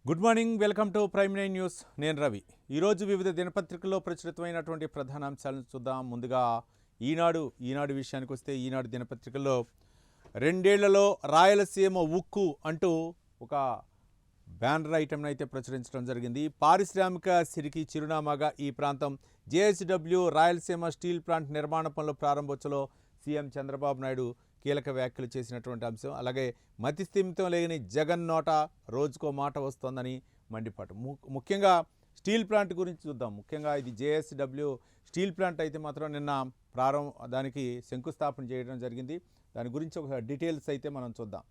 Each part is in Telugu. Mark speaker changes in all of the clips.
Speaker 1: Good morning, welcome to prime 9 news. నేను రవి. ఈరోజు వివిధ దినపత్రికల్లో ప్రచురితమైనటువంటి ప్రధాన అంశాలను చూద్దాం. ముందుగా ఈనాడు విషయానికి వస్తే ఈనాడు దినపత్రికల్లో 2 ఏళ్లలో రాయలసీమ ఉక్కు అంటూ ఒక బ్యానర్ ఐటెంను అయితే ప్రచురించడం జరిగింది. పారిశ్రామిక సిరికి చిరునామాగా ఈ ప్రాంతం. జేఎస్డబ్ల్యూ రాయలసీమ స్టీల్ ప్లాంట్ నిర్మాణ పనుల ప్రారంభోత్సవంలో సీఎం చంద్రబాబు నాయుడు కీలక వ్యాఖ్యలు చేసినటువంటి అంశం. అలాగే మతి స్థిమితం లేని జగన్ నోట రోజుకో మాట వస్తోందని మండిపాటు. ముఖ్యంగా స్టీల్ ప్లాంట్ గురించి చూద్దాం. ముఖ్యంగా ఇది జేఎస్డబ్ల్యూ స్టీల్ ప్లాంట్ అయితే మాత్రం నిన్న దానికి శంకుస్థాపన చేయడం జరిగింది. దాని గురించి ఒక డీటెయిల్స్ అయితే మనం చూద్దాం.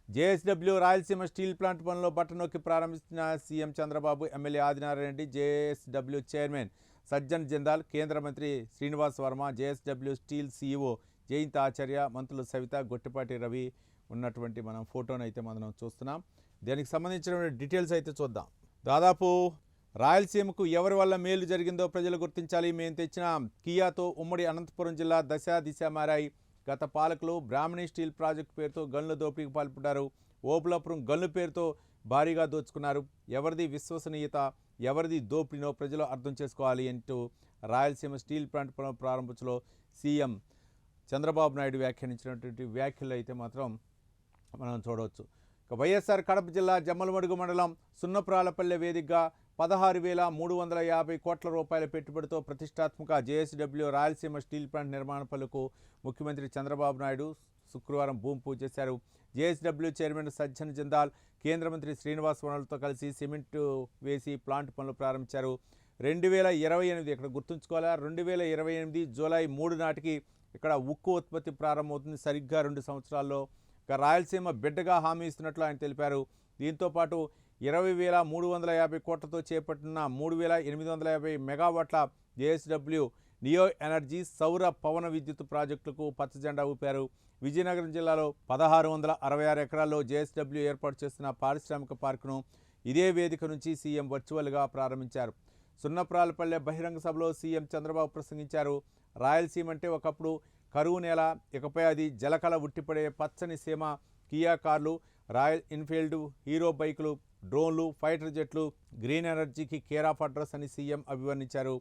Speaker 1: జేఎస్డబ్ల్యూ రాయలసీమ స్టీల్ ప్లాంట్ పనుల్లో బట్టనొక్కి ప్రారంభించిన CM Chandrababu, MLA Adinarayana Reddy, JSW chairman Sajjan Jindal, కేంద్ర మంత్రి Srinivas Varma, JSW steel CEO Jayant Acharya, మంత్రులు సవిత, గొట్టిపాటి రవి ఉన్నటువంటి మనం ఫోటోను అయితే మనం చూస్తున్నాం. దానికి సంబంధించిన డీటెయిల్స్ అయితే చూద్దాం. దాదాపు రాయలసీమకు ఎవరి వల్ల మేలు జరిగిందో ప్రజలు గుర్తించాలి. మేము తెచ్చిన కియాతో ఉమ్మడి అనంతపురం జిల్లా దిశ మారాయి. గత పాలకులు బ్రాహ్మణి స్టీల్ ప్రాజెక్టు పేరుతో గనుల దోపిడీకి పాల్పడ్డారు. ఓబులాపురం గనుల పేరుతో భారీగా దోచుకున్నారు. ఎవరిది విశ్వసనీయత, ఎవరిది దోపిడీనో ప్రజలు అర్థం చేసుకోవాలి అంటూ రాయలసీమ స్టీల్ ప్లాంట్ ప్రారంభోత్సవంలో సీఎం చంద్రబాబు నాయుడు వ్యాఖ్యానించినటువంటి వ్యాఖ్యలు అయితే మాత్రం మనం చూడవచ్చు. ఇక వైఎస్ఆర్ కడప జిల్లా జమ్మలమడుగు మండలం సున్నపురాలపల్లె వేదికగా 16,350 కోట్ల రూపాయల పెట్టుబడితో ప్రతిష్టాత్మక జేఎస్డబ్ల్యూ రాయలసీమ స్టీల్ ప్లాంట్ నిర్మాణ పనులకు ముఖ్యమంత్రి చంద్రబాబు నాయుడు శుక్రవారం భూమి పూజ చేశారు. జేఎస్డబ్ల్యూ చైర్మన్ సజ్జన్ జిందాల్, కేంద్ర మంత్రి శ్రీనివాస్ వర్మలతో కలిసి సిమెంట్ వేసి ప్లాంట్ పనులు ప్రారంభించారు. 2028 ఇక్కడ గుర్తుంచుకోవాలా, 2028 జూలై 3 నాటికి ఇక్కడ ఉక్కు ఉత్పత్తి ప్రారంభమవుతుంది. సరిగ్గా 2 సంవత్సరాల్లో రాయలసీమ బిడ్డగా హామీ ఇస్తున్నట్లు ఆయన తెలిపారు. దీంతోపాటు 20,350 కోట్లతో చేపట్టిన 3,850 మెగావాట్ల జేఎస్డబ్ల్యూ నియో ఎనర్జీ సౌర పవన విద్యుత్ ప్రాజెక్టులకు పచ్చజెండా ఊపారు. విజయనగరం జిల్లాలో 1,666 ఎకరాల్లో జేఎస్డబ్ల్యూ ఏర్పాటు చేస్తున్న పారిశ్రామిక పార్కును ఇదే వేదిక నుంచి సీఎం వర్చువల్గా ప్రారంభించారు. సున్నపురాలపల్లె బహిరంగ సభలో సీఎం చంద్రబాబు ప్రసంగించారు. రాయలసీమ అంటే ఒకప్పుడు కరువు నేల, ఇకపై అది జలకళ ఉట్టిపడే పచ్చని సీమ. కియా కార్లు, రాయల్ ఎన్ఫీల్డ్, హీరో బైకులు, డ్రోన్లు, ఫైటర్ జెట్లు, గ్రీన్ ఎనర్జీకి కేర్ ఆఫ్ అడ్రస్ అని సీఎం అభివర్ణించారు.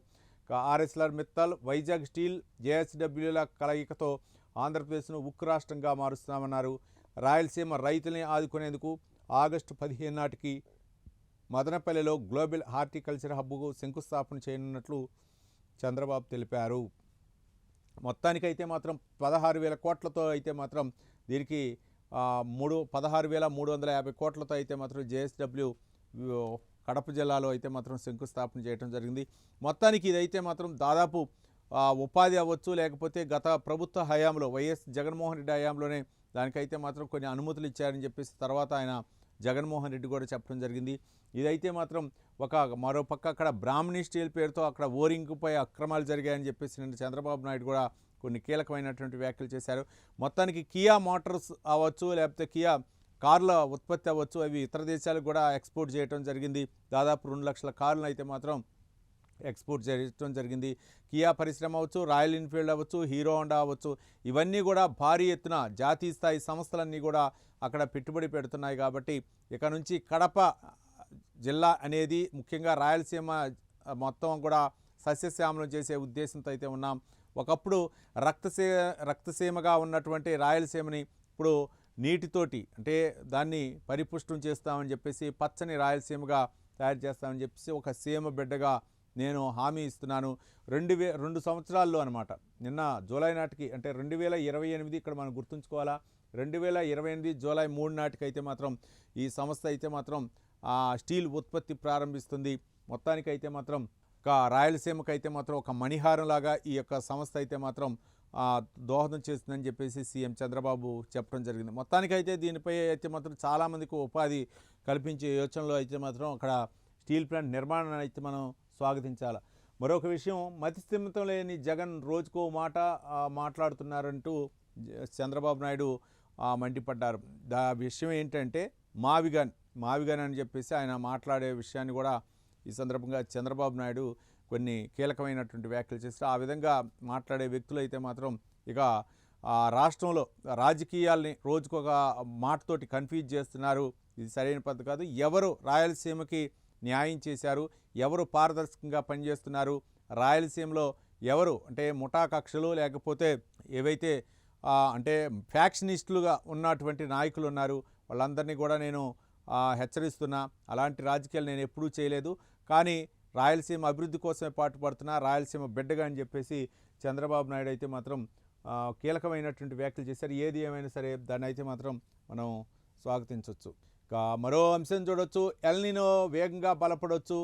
Speaker 1: ఆర్ఎస్ఎల్ మిత్తల్, వైజాగ్ స్టీల్, జేఎస్డబ్ల్యూల కలయికతో ఆంధ్రప్రదేశ్ను ఉక్కు రాష్ట్రంగా మారుస్తున్నామన్నారు. రాయలసీమ రైతుల్ని ఆదుకునేందుకు ఆగస్టు 15 నాటికి మదనపల్లిలో గ్లోబల్ హార్టికల్చర్ హబ్కు శంకుస్థాపన చేయనున్నట్లు చంద్రబాబు తెలిపారు. మొత్తానికైతే మాత్రం 16,000 కోట్లతో అయితే మాత్రం దీనికి 16,350 కోట్లతో అయితే మాత్రం జేఎస్డబ్ల్యూ కడప జిల్లాలో అయితే మాత్రం శంకుస్థాపన చేయడం జరిగింది. మొత్తానికి ఇదైతే మాత్రం దాదాపు ఉపాధి అవ్వచ్చు, లేకపోతే గత ప్రభుత్వ హయాంలో వైఎస్ జగన్మోహన్ రెడ్డి హయాంలోనే దానికైతే మాత్రం కొన్ని అనుమతులు ఇచ్చారని చెప్పేసి తర్వాత ఆయన జగన్మోహన్ రెడ్డి కూడా చెప్పడం జరిగింది. ఇదైతే మాత్రం మరోపక్క అక్కడ బ్రాహ్మణి స్టీల్ పేరుతో అక్కడ ఓరింగ్పై అక్రమాలు జరిగాయని చెప్పేసి నిన్న చంద్రబాబు నాయుడు కూడా కొన్ని కీలకమైనటువంటి వ్యాఖ్యలు చేశారు. మొత్తానికి కియా మోటార్స్ అవ్వచ్చు, లేకపోతే కియా కార్ల ఉత్పత్తి అవ్వచ్చు, అవి ఇతర దేశాలకు కూడా ఎక్స్పోర్ట్ చేయడం జరిగింది. దాదాపు 2 లక్షల కార్లను అయితే మాత్రం ఎక్స్పోర్ట్ చేయడం జరిగింది. కియా పరిశ్రమ అవ్వచ్చు, రాయల్ ఎన్ఫీల్డ్ అవ్వచ్చు, హీరో హోండా అవ్వచ్చు, ఇవన్నీ కూడా భారీ ఎత్తున జాతీయ స్థాయి సంస్థలన్నీ కూడా అక్కడ పెట్టుబడి పెడుతున్నాయి. కాబట్టి ఇక నుంచి కడప జిల్లా అనేది ముఖ్యంగా రాయలసీమ మొత్తం కూడా సస్యశ్యామలం చేసే ఉద్దేశంతో అయితే ఉన్నాం. ఒకప్పుడు రక్తసీమగా ఉన్నటువంటి రాయలసీమని ఇప్పుడు నీటితోటి అంటే దాన్ని పరిపుష్టం చేస్తామని చెప్పేసి పచ్చని రాయలసీమగా తయారు చేస్తామని చెప్పేసి ఒక సీమ బిడ్డగా నేను హామీ ఇస్తున్నాను. 2 సంవత్సరాల్లో అనమాట, నిన్న జూలై నాటికి అంటే 2028 ఇక్కడ మనం గుర్తుంచుకోవాలా, 2028 జూలై 3 నాటికి అయితే మాత్రం ఈ సంస్థ అయితే మాత్రం స్టీల్ ఉత్పత్తి ప్రారంభిస్తుంది. మొత్తానికైతే మాత్రం ఒక రాయలసీమకు అయితే మాత్రం ఒక మణిహారంలాగా ఈ యొక్క సంస్థ అయితే మాత్రం దోహదం చేస్తుందని చెప్పేసి సీఎం చంద్రబాబు చెప్పడం జరిగింది. మొత్తానికైతే దీనిపై అయితే మాత్రం చాలామందికి ఉపాధి కల్పించే యోచనలో అయితే మాత్రం అక్కడ స్టీల్ ప్లాంట్ నిర్మాణాన్ని అయితే మనం స్వాగతించాలి. మరొక విషయం, మతి స్థిమితం లేని జగన్ రోజుకో మాట మాట్లాడుతున్నారంటూ చంద్రబాబు నాయుడు మండిపడ్డారు. విషయం ఏంటంటే మావిగన్ అని చెప్పేసి ఆయన మాట్లాడే విషయాన్ని కూడా ఈ సందర్భంగా చంద్రబాబు నాయుడు కొన్ని కీలకమైనటువంటి వ్యాఖ్యలు చేస్తారు. ఆ విధంగా మాట్లాడే వ్యక్తులు అయితే మాత్రం ఇక రాష్ట్రంలో రాజకీయాల్ని రోజుకొక మాటతోటి కన్ఫ్యూజ్ చేస్తున్నారు. ఇది సరైన పద్ధతి కాదు. ఎవరు రాయలసీమకి న్యాయం చేశారు, ఎవరు పారదర్శకంగా పనిచేస్తున్నారు, రాయలసీమలో ఎవరు అంటే ముఠా కక్షలు లేకపోతే ఏవైతే అంటే ఫ్యాక్షనిస్టులుగా ఉన్నటువంటి నాయకులు ఉన్నారు, వాళ్ళందరినీ కూడా నేను హెచ్చరిస్తున్నా. అలాంటి రాజకీయాలు నేను ఎప్పుడూ చేయలేదు, కానీ రాయలసీమ అభివృద్ధి కోసమే పాటుపడుతున్నా, రాయలసీమ బిడ్డగా అని చెప్పేసి చంద్రబాబు నాయుడు అయితే మాత్రం కీలకమైనటువంటి వ్యాఖ్యలు చేశారు. ఏది ఏమైనా సరే దాన్ని అయితే మాత్రం మనం స్వాగతించవచ్చు. ఇంకా మరో అంశం చూడొచ్చు. ఎల్ నినో వేగంగా బలపడవచ్చు,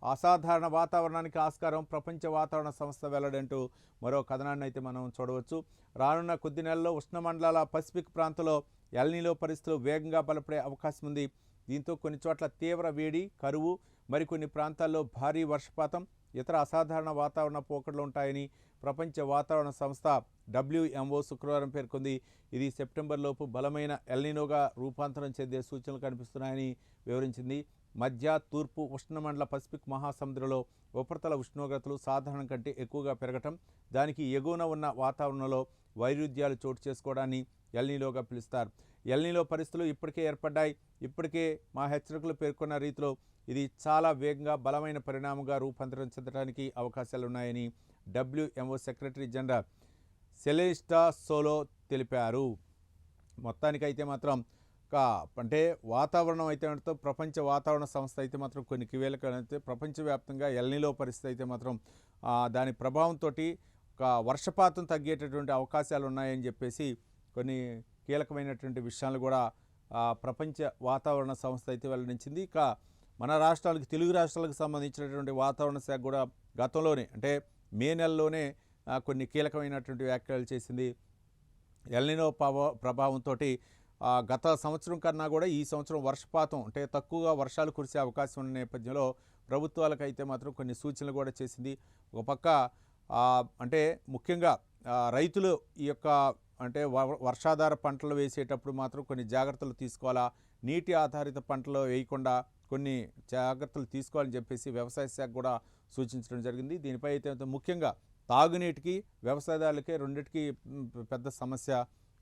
Speaker 1: అసాధారణ వాతావరణానికి ఆస్కారం, ప్రపంచ వాతావరణ సంస్థ వెల్లడంటూ మరో కథనాన్ని అయితే మనం చూడవచ్చు. రానున్న కొద్ది నెలల్లో ఉష్ణమండలాల పసిఫిక్ ప్రాంతంలో ఎల్ నినో పరిస్థితులు వేగంగా బలపడే అవకాశం ఉంది. దీంతో కొన్ని చోట్ల తీవ్ర వేడి, కరువు, మరికొన్ని ప్రాంతాల్లో భారీ వర్షపాతం, ఇతర అసాధారణ వాతావరణ పోకడలు ఉంటాయని ప్రపంచ వాతావరణ సంస్థ WMO శుక్రవారం పేర్కొంది. ఇది సెప్టెంబర్లోపు బలమైన ఎల్ నినోగా రూపాంతరం చెందే సూచనలు కనిపిస్తున్నాయని వివరించింది. మధ్య తూర్పు ఉష్ణమండల పసిఫిక్ మహాసముద్రంలో ఉపరితల ఉష్ణోగ్రతలు సాధారణం కంటే ఎక్కువగా పెరగటం, దానికి ఎగువన ఉన్న వాతావరణంలో వైరుధ్యాలు చోటు చేసుకోవడాన్ని ఎల్ నినోగా పిలుస్తారు. ఎల్ నినో పరిస్థితులు ఇప్పటికే ఏర్పడ్డాయి. ఇప్పటికే మా హెచ్చరికలు పేర్కొన్న రీతిలో ఇది చాలా వేగంగా బలమైన పరిణామంగా రూపాంతరం చెందడానికి అవకాశాలు ఉన్నాయని WMO సెక్రటరీ జనరల్ సెలెస్టా సోలో తెలిపారు. మొత్తానికైతే మాత్రం అంటే వాతావరణం అయితే ప్రపంచ వాతావరణ సంస్థ అయితే మాత్రం కొన్ని కీలకమైతే ప్రపంచవ్యాప్తంగా ఎల్ నినో పరిస్థితి అయితే మాత్రం దాని ప్రభావంతో వర్షపాతం తగ్గేటటువంటి అవకాశాలు ఉన్నాయని చెప్పేసి కొన్ని కీలకమైనటువంటి విషయాలు కూడా ప్రపంచ వాతావరణ సంస్థ అయితే వెల్లడించింది. ఇక మన రాష్ట్రాలకు, తెలుగు రాష్ట్రాలకు సంబంధించినటువంటి వాతావరణ శాఖ కూడా గతంలోనే అంటే మే నెలలోనే కొన్ని కీలకమైనటువంటి వ్యాఖ్యలు చేసింది. ఎల్ నినో ప్రభావంతో గత సంవత్సరం కన్నా కూడా ఈ సంవత్సరం వర్షపాతం అంటే తక్కువగా వర్షాలు కురిసే అవకాశం ఉన్న నేపథ్యంలో ప్రభుత్వాలకు అయితే మాత్రం కొన్ని సూచనలు కూడా చేసింది. ఒక పక్క అంటే ముఖ్యంగా రైతులు ఈ యొక్క అంటే వర్షాధార పంటలు వేసేటప్పుడు మాత్రం కొన్ని జాగ్రత్తలు తీసుకోవాలా, నీటి ఆధారిత పంటలు వేయకుండా కొన్ని జాగ్రత్తలు తీసుకోవాలని చెప్పేసి వ్యవసాయ శాఖ కూడా సూచించడం జరిగింది. దీనిపై అయితే ముఖ్యంగా తాగునీటికి, వ్యవసాయదారులకే రెండింటికి పెద్ద సమస్య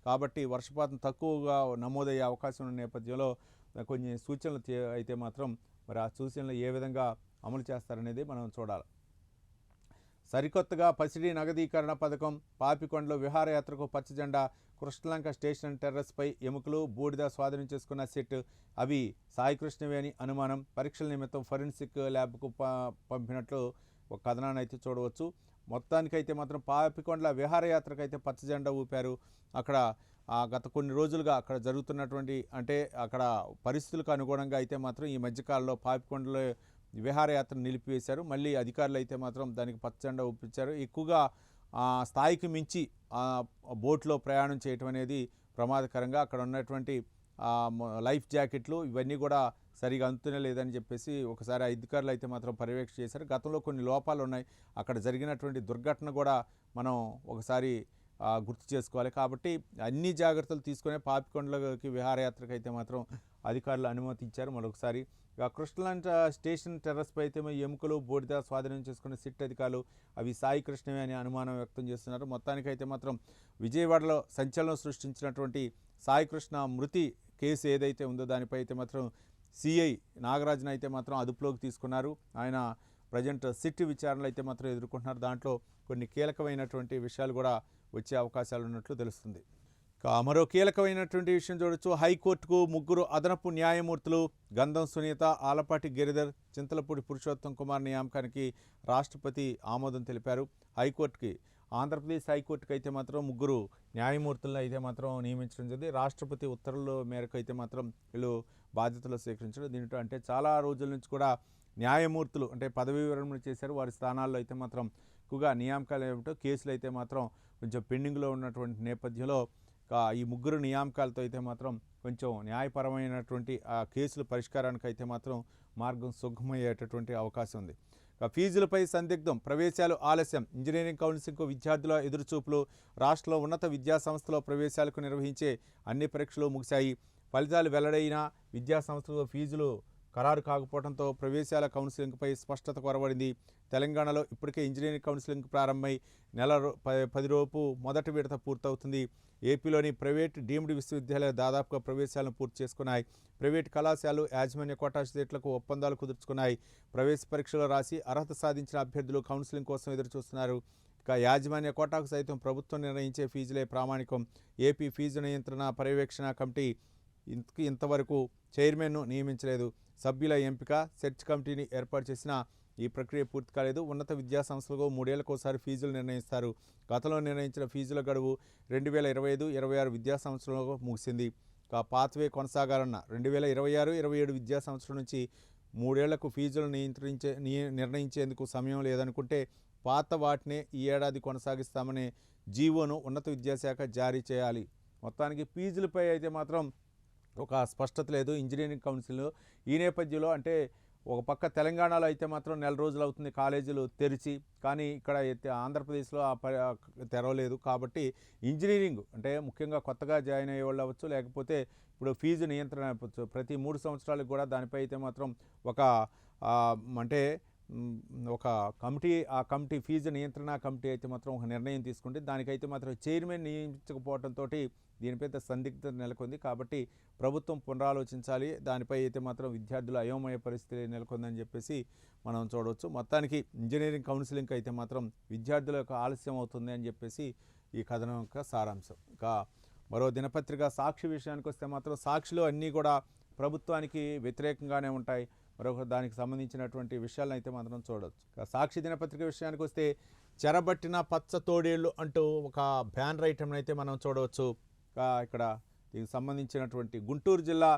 Speaker 1: కాబట్టి వర్షపాతం తక్కువగా నమోదయ్యే అవకాశం ఉన్న నేపథ్యంలో కొన్ని సూచనలు అయితే మాత్రం మరి ఆ సూచనలు ఏ విధంగా అమలు చేస్తారనేది మనం చూడాలి. సరికొత్తగా పసిడి నగదీకరణ పథకం, పాపికొండలో విహారయాత్రకు పచ్చజెండా, కృష్ణలంక స్టేషన్ టెర్రస్పై ఎముకలు, బూడిద స్వాధీనం చేసుకున్న సిట్, అవి సాయికృష్ణవే అని అనుమానం, పరీక్షల నిమిత్తం ఫోరెన్సిక్ ల్యాబ్కు పంపినట్లు ఒక కథనాన్ని అయితే చూడవచ్చు. మొత్తానికైతే మాత్రం పాపికొండల విహారయాత్రకు అయితే పచ్చజెండా ఊపారు. అక్కడ గత కొన్ని రోజులుగా అక్కడ జరుగుతున్నటువంటి అంటే అక్కడ పరిస్థితులకు అనుగుణంగా అయితే మాత్రం ఈ మధ్యకాలంలో పాపికొండలో విహారయాత్ర నిలిపివేశారు. మళ్ళీ అధికారులు అయితే మాత్రం దానికి పచ్చజెండా ఊపించారు. ఎక్కువగా స్థాయికి మించి బోట్లో ప్రయాణం చేయటం అనేది ప్రమాదకరంగా, అక్కడ ఉన్నటువంటి లైఫ్ జాకెట్లు ఇవన్నీ కూడా సరిగా అందుతూనే లేదని చెప్పేసి ఒకసారి అధికారులు అయితే మాత్రం పర్యవేక్షణ చేశారు. గతంలో కొన్ని లోపాలు ఉన్నాయి, అక్కడ జరిగినటువంటి దుర్ఘటన కూడా మనం ఒకసారి గుర్తు చేసుకోవాలి. కాబట్టి అన్ని జాగ్రత్తలు తీసుకునే పాపికొండలకి విహారయాత్రకు అయితే మాత్రం అధికారులు అనుమతి ఇచ్చారు. మరొకసారి కృష్ణలంక స్టేషన్ టెర్రస్పై అయితే ఎముకలు, బూడిద స్వాధీనం చేసుకున్న సిట్ అధికారులు, అవి సాయికృష్ణవే అని అనుమానం వ్యక్తం చేస్తున్నారు. మొత్తానికైతే మాత్రం విజయవాడలో సంచలనం సృష్టించినటువంటి సాయికృష్ణ మృతి కేసు ఏదైతే ఉందో దానిపై అయితే మాత్రం సిఐ నాగరాజును అయితే మాత్రం అదుపులోకి తీసుకున్నారు. ఆయన ప్రజెంట్ సిట్ విచారణలు అయితే మాత్రం ఎదుర్కొంటున్నారు. దాంట్లో కొన్ని కీలకమైనటువంటి విషయాలు కూడా వచ్చే అవకాశాలు ఉన్నట్లు తెలుస్తుంది. మరో కీలకమైనటువంటి విషయం చూడొచ్చు. హైకోర్టుకు 3 అదనపు న్యాయమూర్తులు, గంధం సునీత, ఆలపాటి గిరిధర్, చింతలపూడి పురుషోత్తం కుమార్ నియామకానికి రాష్ట్రపతి ఆమోదం తెలిపారు. హైకోర్టుకి ఆంధ్రప్రదేశ్ హైకోర్టుకి అయితే మాత్రం 3 న్యాయమూర్తులను అయితే మాత్రం నియమించడం జరిగింది. రాష్ట్రపతి ఉత్తర్వుల మేరకు అయితే మాత్రం వీళ్ళు బాధ్యతలు స్వీకరించడం. దీంట్లో అంటే చాలా రోజుల నుంచి కూడా న్యాయమూర్తులు అంటే పదవీ విరమణ చేశారు. వారి స్థానాల్లో అయితే మాత్రం ఎక్కువగా నియామకాలు ఏమిటో కేసులు అయితే మాత్రం కొంచెం పెండింగ్లో ఉన్నటువంటి నేపథ్యంలో ఈ 3 నియామకాలతో అయితే మాత్రం కొంచెం న్యాయపరమైనటువంటి ఆ కేసుల పరిష్కారానికి అయితే మాత్రం మార్గం సుగమయ్యేటటువంటి అవకాశం ఉంది. ఫీజులపై సందిగ్ధం, ప్రవేశాలు ఆలస్యం, ఇంజనీరింగ్ కౌన్సిలింగ్కు విద్యార్థుల ఎదురుచూపులు, రాష్ట్రంలో ఉన్నత విద్యాసంస్థలో ప్రవేశాలకు నిర్వహించే అన్ని పరీక్షలు ముగిశాయి. ఫలితాలు వెల్లడైన విద్యాసంస్థలో ఫీజులు ఖరారు కాకపోవడంతో ప్రవేశాల కౌన్సిలింగ్పై స్పష్టత కొరబడింది. తెలంగాణలో ఇప్పటికే ఇంజనీరింగ్ కౌన్సిలింగ్ ప్రారంభమై నెల 10 లోపు మొదటి విడత పూర్తవుతుంది. ఏపీలోని ప్రైవేట్ డీమ్డ్ విశ్వవిద్యాలయాలు దాదాపుగా ప్రవేశాలను పూర్తి చేసుకున్నాయి. ప్రైవేట్ కళాశాలలు యాజమాన్య కోటా సీట్లకు ఒప్పందాలు కుదుర్చుకున్నాయి. ప్రవేశ పరీక్షలు రాసి అర్హత సాధించిన అభ్యర్థులు కౌన్సిలింగ్ కోసం ఎదురుచూస్తున్నారు. ఇక యాజమాన్య కోటాకు సైతం ప్రభుత్వం నిర్ణయించే ఫీజులే ప్రామాణికం. ఏపీ ఫీజు నియంత్రణ పర్యవేక్షణ కమిటీ ఇంతవరకు చైర్మన్ను నియమించలేదు. సభ్యుల ఎంపిక సెర్చ్ కమిటీని ఏర్పాటు చేసిన ఈ ప్రక్రియ పూర్తి కాలేదు. ఉన్నత విద్యా సంస్థలకు 3 ఏళ్లకోసారి ఫీజులు నిర్ణయిస్తారు. గతంలో నిర్ణయించిన ఫీజుల గడువు 2025-26 విద్యా సంవత్సరంలో ముగిసింది. పాత్వే కొనసాగాలన్న 2026-27 విద్యా సంవత్సరం నుంచి 3 ఏళ్లకు ఫీజులు నిర్ణయించేందుకు సమయం లేదనుకుంటే పాత వాటినే ఈ ఏడాది కొనసాగిస్తామనే జీవోను ఉన్నత విద్యాశాఖ జారీ చేయాలి. మొత్తానికి ఫీజులపై అయితే మాత్రం ఒక స్పష్టత లేదు ఇంజనీరింగ్ కౌన్సిల్. ఈ నేపథ్యంలో అంటే ఒక పక్క తెలంగాణలో అయితే మాత్రం నెల రోజులు అవుతుంది కాలేజీలు తెరిచి, కానీ ఇక్కడ ఆంధ్రప్రదేశ్లో తెరవలేదు. కాబట్టి ఇంజనీరింగ్ అంటే ముఖ్యంగా కొత్తగా జాయిన్ అయ్యే వాళ్ళు అవ్వచ్చు, లేకపోతే ఇప్పుడు ఫీజు నియంత్రణ అవ్వచ్చు, ప్రతి 3 సంవత్సరాలకు కూడా దానిపై అయితే మాత్రం అంటే ఒక కమిటీ, ఆ కమిటీ ఫీజు నియంత్రణ కమిటీ అయితే మాత్రం ఒక నిర్ణయం తీసుకుంటే దానికైతే మాత్రం చైర్మన్ నియమించకపోవడంతో దీనిపై సందిగ్ధత నెలకొంది. కాబట్టి ప్రభుత్వం పునరాలోచించాలి. దానిపై అయితే మాత్రం విద్యార్థుల అయోమయ పరిస్థితి నెలకొందని చెప్పేసి మనం చూడవచ్చు. మొత్తానికి ఇంజనీరింగ్ కౌన్సిలింగ్కి అయితే మాత్రం విద్యార్థులకు ఆలస్యం అవుతుంది అని చెప్పేసి ఈ కథనం యొక్క సారాంశం. ఇంకా మరో దినపత్రిక సాక్షి విషయానికి వస్తే మాత్రం సాక్షిలో అన్నీ కూడా ప్రభుత్వానికి వ్యతిరేకంగానే ఉంటాయి. మరొక దానికి సంబంధించినటువంటి విషయాలను అయితే మాత్రం చూడవచ్చు. సాక్షి దినపత్రిక విషయానికి వస్తే చెరబట్టిన పచ్చ తోడేళ్ళు అంటూ ఒక బ్యానర్ ఐటెంని అయితే మనం చూడవచ్చు. ఇక్కడ దీనికి సంబంధించినటువంటి గుంటూరు జిల్లా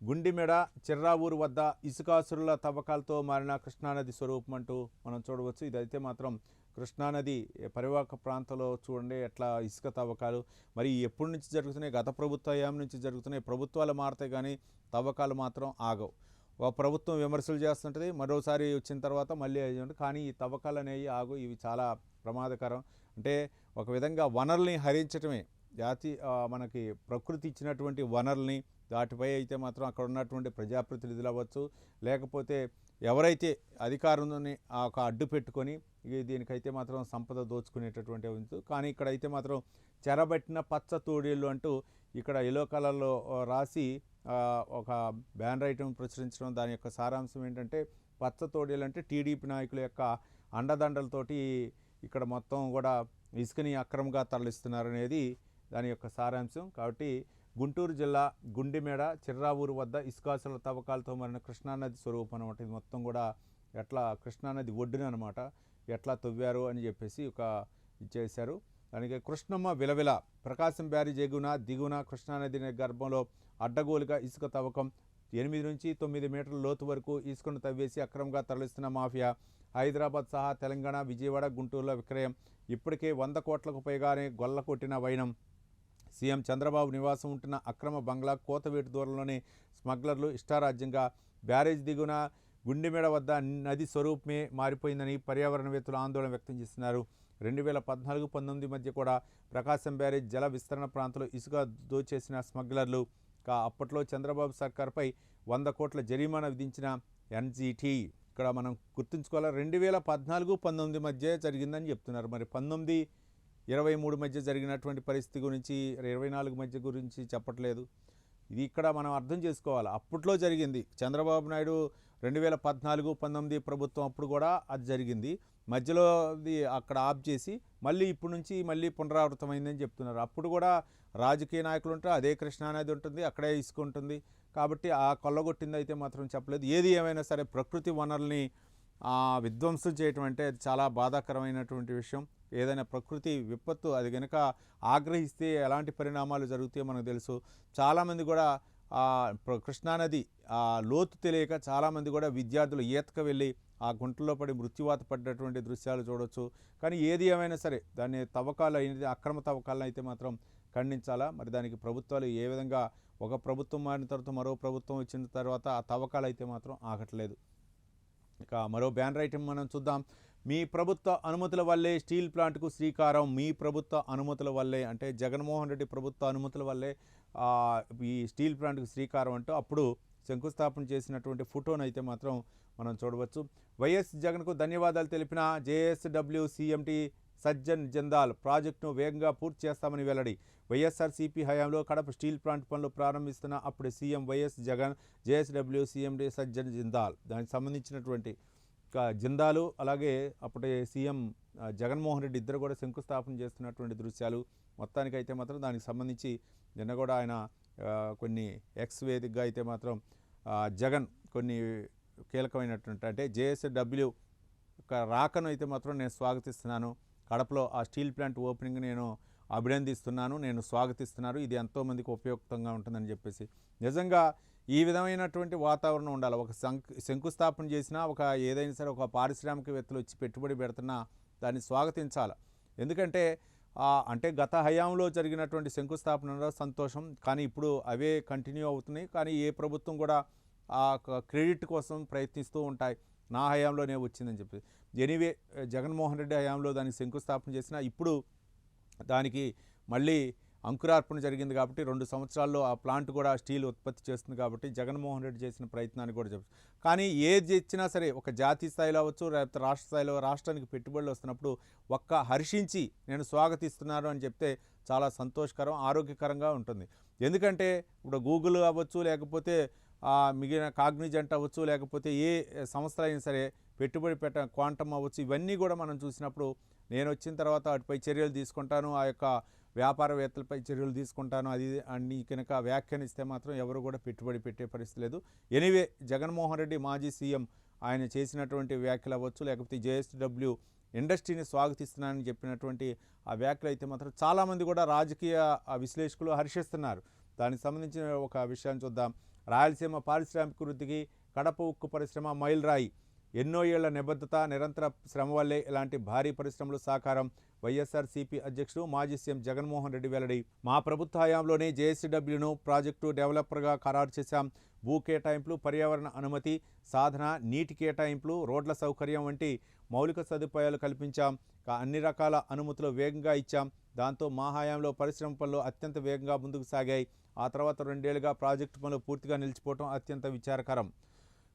Speaker 1: గుండిమెడ చిర్రావూరు వద్ద ఇసుకాసురుల తవ్వకాలతో మారిన కృష్ణానది స్వరూపం అంటూ మనం చూడవచ్చు. ఇదైతే మాత్రం కృష్ణానది పరివాహక ప్రాంతంలో చూడండి ఎట్లా ఇసుక తవ్వకాలు మరి ఎప్పటి నుంచి జరుగుతున్నాయి, గత ప్రభుత్వ హయాం నుంచి జరుగుతున్నాయి. ప్రభుత్వాలు మారితే కానీ తవ్వకాలు మాత్రం ఆగవు. ఒక ప్రభుత్వం విమర్శలు చేస్తుంటుంది, మరోసారి వచ్చిన తర్వాత మళ్ళీ అయ్యి, కానీ ఈ తవ్వకాలు అనేవి ఆగు. ఇవి చాలా ప్రమాదకరం. అంటే ఒక విధంగా వనరుల్ని హరించటమే మనకి ప్రకృతి ఇచ్చినటువంటి వనరుల్ని వాటిపై అయితే మాత్రం అక్కడ ఉన్నటువంటి ప్రజాప్రతినిధులు అవ్వచ్చు, లేకపోతే ఎవరైతే అధికారాన్ని ఒక అడ్డు పెట్టుకొని దీనికైతే మాత్రం సంపద దోచుకునేటటువంటి ఉంది. కానీ ఇక్కడైతే మాత్రం చెరబట్టిన పచ్చ తోడేళ్ళు అంటూ ఇక్కడ ఎల్లో కలర్లో రాసి ఒక బ్యానర్ ఐటమ్ ప్రచురించడం. దాని యొక్క సారాంశం ఏంటంటే పచ్చ తోడేళ్ళు అంటే టీడీపీ నాయకుల యొక్క అండదండలతోటి ఇక్కడ మొత్తం కూడా ఇసుకని అక్రమంగా తరలిస్తున్నారనేది దాని యొక్క సారాంశం. కాబట్టి గుంటూరు జిల్లా గుండిమెడ చిర్రావూరు వద్ద ఇసుకాసుల తవ్వకాలతో మారిన కృష్ణానది స్వరూపం అనమాట. ఇది మొత్తం కూడా ఎట్లా కృష్ణానది ఒడ్డున అనమాట ఎట్లా తవ్వారు అని చెప్పేసి ఒక ఇచ్చేశారు. దానికి కృష్ణమ్మ విలవిల ప్రకాశం బ్యారేజ్ దిగున కృష్ణానది గర్భంలో అడ్డగోలుగా ఇసుక తవ్వకం 8 నుంచి 9 మీటర్ల లోతు వరకు ఇసుకను తవ్వేసి అక్రమంగా తరలిస్తున్న మాఫియా. హైదరాబాద్ సహా తెలంగాణ, విజయవాడ, గుంటూరులో విక్రయం. ఇప్పటికే 100 కోట్లకు పైగానే గొల్ల కొట్టిన వైనం. సీఎం చంద్రబాబు నివాసం ఉంటున్న అక్రమ బంగ్లా కోతవేటు దూరంలోనే స్మగ్లర్లు ఇష్టారాజ్యంగా. బ్యారేజ్ దిగున గుండిమెడ వద్ద నది స్వరూపమే మారిపోయిందని పర్యావరణవేత్తలు ఆందోళన వ్యక్తం చేస్తున్నారు. 2014-19 మధ్య కూడా ప్రకాశం బ్యారేజ్ జల విస్తరణ ప్రాంతంలో ఇసుక దోచేసిన స్మగ్లర్లు. అప్పట్లో చంద్రబాబు సర్కార్పై 100 కోట్ల జరిమానా విధించిన ఎన్జీటీ. ఇక్కడ మనం గుర్తుంచుకోవాలి 2014-19 మధ్య జరిగిందని చెప్తున్నారు. మరి 19-23 మధ్య జరిగినటువంటి పరిస్థితి గురించి 24 మధ్య గురించి చెప్పట్లేదు. ఇది ఇక్కడ మనం అర్థం చేసుకోవాలి. అప్పట్లో జరిగింది చంద్రబాబు నాయుడు 2014-19 ప్రభుత్వం అప్పుడు కూడా అది జరిగింది. మధ్యలో అక్కడ ఆఫ్ చేసి మళ్ళీ ఇప్పటి నుంచి మళ్ళీ పునరావృతమైందని చెప్తున్నారు. అప్పుడు కూడా రాజకీయ నాయకులు ఉంటారు, అదే కృష్ణానది ఉంటుంది, అక్కడే ఇసుక ఉంటుంది. కాబట్టి ఆ కొల్లగొట్టింది అయితే మాత్రం చెప్పలేదు. ఏది ఏమైనా సరే ప్రకృతి వనరుల్ని విధ్వంసం చేయటం అంటే అది చాలా బాధాకరమైనటువంటి విషయం. ఏదైనా ప్రకృతి విపత్తు అది కనుక ఆగ్రహిస్తే ఎలాంటి పరిణామాలు జరుగుతాయో మనకు తెలుసు. చాలామంది కూడా కృష్ణానది లోతు తెలియక చాలామంది కూడా విద్యార్థులు ఈతకు వెళ్ళి ఆ గుంటల్లో పడి మృత్యువాత పడ్డటువంటి దృశ్యాలు చూడవచ్చు. కానీ ఏది ఏమైనా సరే దాన్ని తవ్వకాలు అయినది అక్రమ తవ్వకాలను అయితే మాత్రం ఖండించాలా. మరి దానికి ప్రభుత్వాలు ఏ విధంగా ఒక ప్రభుత్వం మారిన తర్వాత మరో ప్రభుత్వం వచ్చిన తర్వాత ఆ తవ్వకాలు అయితే మాత్రం ఆగట్లేదు. ఇక మరో బ్యానర్ ఐటెం మనం చూద్దాం. మీ ప్రభుత్వ అనుమతుల వల్లే స్టీల్ ప్లాంట్కు శ్రీకారం. మీ ప్రభుత్వ అనుమతుల వల్లే అంటే జగన్మోహన్ రెడ్డి ప్రభుత్వ అనుమతుల వల్లే ఈ స్టీల్ ప్లాంట్కు శ్రీకారం అంటూ అప్పుడు శంకుస్థాపన చేసినటువంటి ఫోటోను అయితే మాత్రం మనం చూడవచ్చు. వైఎస్ జగన్కు ధన్యవాదాలు తెలిపిన జేఎస్డబ్ల్యూ సీఎంటీ సజ్జన్ జిందాల్ ప్రాజెక్టును వేగంగా పూర్తి చేస్తామని వెల్లడి. వైఎస్ఆర్సీపీ హయాంలో కడప స్టీల్ ప్లాంట్ పనులు ప్రారంభిస్తున్న అప్పుడు CM YS Jagan, JSW CMT Sajjan Jindal దానికి సంబంధించినటువంటి జిందాలు అలాగే అప్పటి సీఎం జగన్మోహన్ రెడ్డి ఇద్దరు కూడా శంకుస్థాపన చేస్తున్నటువంటి దృశ్యాలు మొత్తానికైతే మాత్రం దానికి సంబంధించి నిన్న కూడా ఆయన కొన్ని ఎక్స్ వేదికగా అయితే మాత్రం జగన్ కొన్ని కీలకమైనటువంటి అంటే జేఎస్డబ్ల్యూ రాకను అయితే మాత్రం నేను స్వాగతిస్తున్నాను, కడపలో ఆ స్టీల్ ప్లాంట్ ఓపెనింగ్ నేను అభినందిస్తున్నాను, నేను స్వాగతిస్తున్నాను, ఇది ఎంతోమందికి ఉపయుక్తంగా ఉంటుందని చెప్పేసి. నిజంగా ఈ విధమైనటువంటి వాతావరణం ఉండాలి. ఒక శంకుస్థాపన చేసినా ఒక ఏదైనా సరే ఒక పారిశ్రామికవేత్తలు వచ్చి పెట్టుబడి పెడుతున్నా దాన్ని స్వాగతించాలి. ఎందుకంటే అంటే గత హయాంలో జరిగినటువంటి శంకుస్థాపనలో సంతోషం, కానీ ఇప్పుడు అవే కంటిన్యూ అవుతున్నాయి. కానీ ఏ ప్రభుత్వం కూడా ఆ క్రెడిట్ కోసం ప్రయత్నిస్తూ ఉంటాయి, నా హయాంలోనే వచ్చిందని చెప్పి. ఎనీవే జగన్మోహన్ రెడ్డి హయాంలో దానికి శంకుస్థాపన చేసినా ఇప్పుడు దానికి మళ్ళీ అంకురార్పణ జరిగింది కాబట్టి 2 సంవత్సరాల్లో ఆ ప్లాంట్ కూడా స్టీల్ ఉత్పత్తి చేస్తుంది కాబట్టి జగన్మోహన్ రెడ్డి చేసిన ప్రయత్నాన్ని కూడా చెప్పచ్చు. కానీ ఏది ఇచ్చినా సరే ఒక జాతీయ స్థాయిలో అవ్వచ్చు లేకపోతే రాష్ట్ర స్థాయిలో రాష్ట్రానికి పెట్టుబడులు వస్తున్నప్పుడు హర్షించి నేను స్వాగతిస్తున్నాను అని చెప్తే చాలా సంతోషకరం, ఆరోగ్యకరంగా ఉంటుంది. ఎందుకంటే ఇప్పుడు గూగుల్ అవ్వచ్చు లేకపోతే మిగిలిన కాగ్నిజెంట్ అవ్వచ్చు లేకపోతే ఏ సంస్థలు అయినా సరే పెట్టుబడి క్వాంటమ్ అవ్వచ్చు, ఇవన్నీ కూడా మనం చూసినప్పుడు నేను వచ్చిన తర్వాత వాటిపై చర్యలు తీసుకుంటాను, ఆ యొక్క వ్యాపారవేత్తలపై చర్యలు తీసుకుంటాను అది అన్ని కనుక వ్యాఖ్యానిస్తే మాత్రం ఎవరు కూడా పెట్టుబడి పెట్టే పరిస్థితి లేదు. ఎనీవే జగన్మోహన్ రెడ్డి మాజీ సీఎం ఆయన చేసినటువంటి వ్యాఖ్యలు అవ్వచ్చు లేకపోతే జేఎస్డబ్ల్యూ ఇండస్ట్రీని స్వాగతిస్తున్నానని చెప్పినటువంటి ఆ వ్యాఖ్యలు అయితే మాత్రం చాలామంది కూడా రాజకీయ విశ్లేషకులు హర్షిస్తున్నారు. దానికి సంబంధించిన ఒక విషయాన్ని చూద్దాం. రాయలసీమ పారిశ్రామిక వృద్ధికి కడప ఉక్కు పరిశ్రమ మైలురాయి. ఎన్నో ఏళ్ల నిబద్ధత, నిరంతర శ్రమ వల్లే ఇలాంటి భారీ పరిశ్రమలు సాకారం. వైఎస్ఆర్సీపీ అధ్యక్షుడు మాజీ సీఎం జగన్మోహన్ రెడ్డి వెల్లడి. మా ప్రభుత్వ హయాంలోనే జేఎస్డబ్ల్యూను ప్రాజెక్టు డెవలపర్గా ఖరారు చేశాం. భూ కేటాయింపులు, పర్యావరణ అనుమతి, సాధన, నీటి కేటాయింపులు, రోడ్ల సౌకర్యం వంటి మౌలిక సదుపాయాలు కల్పించాం. అన్ని రకాల అనుమతులు వేగంగా ఇచ్చాం. దాంతో మా హయాంలో పరిశ్రమ పనులు అత్యంత వేగంగా ముందుకు సాగాయి. ఆ తర్వాత 2 ఏళ్లుగా ప్రాజెక్టు పనులు పూర్తిగా నిలిచిపోవడం అత్యంత విచారకరం.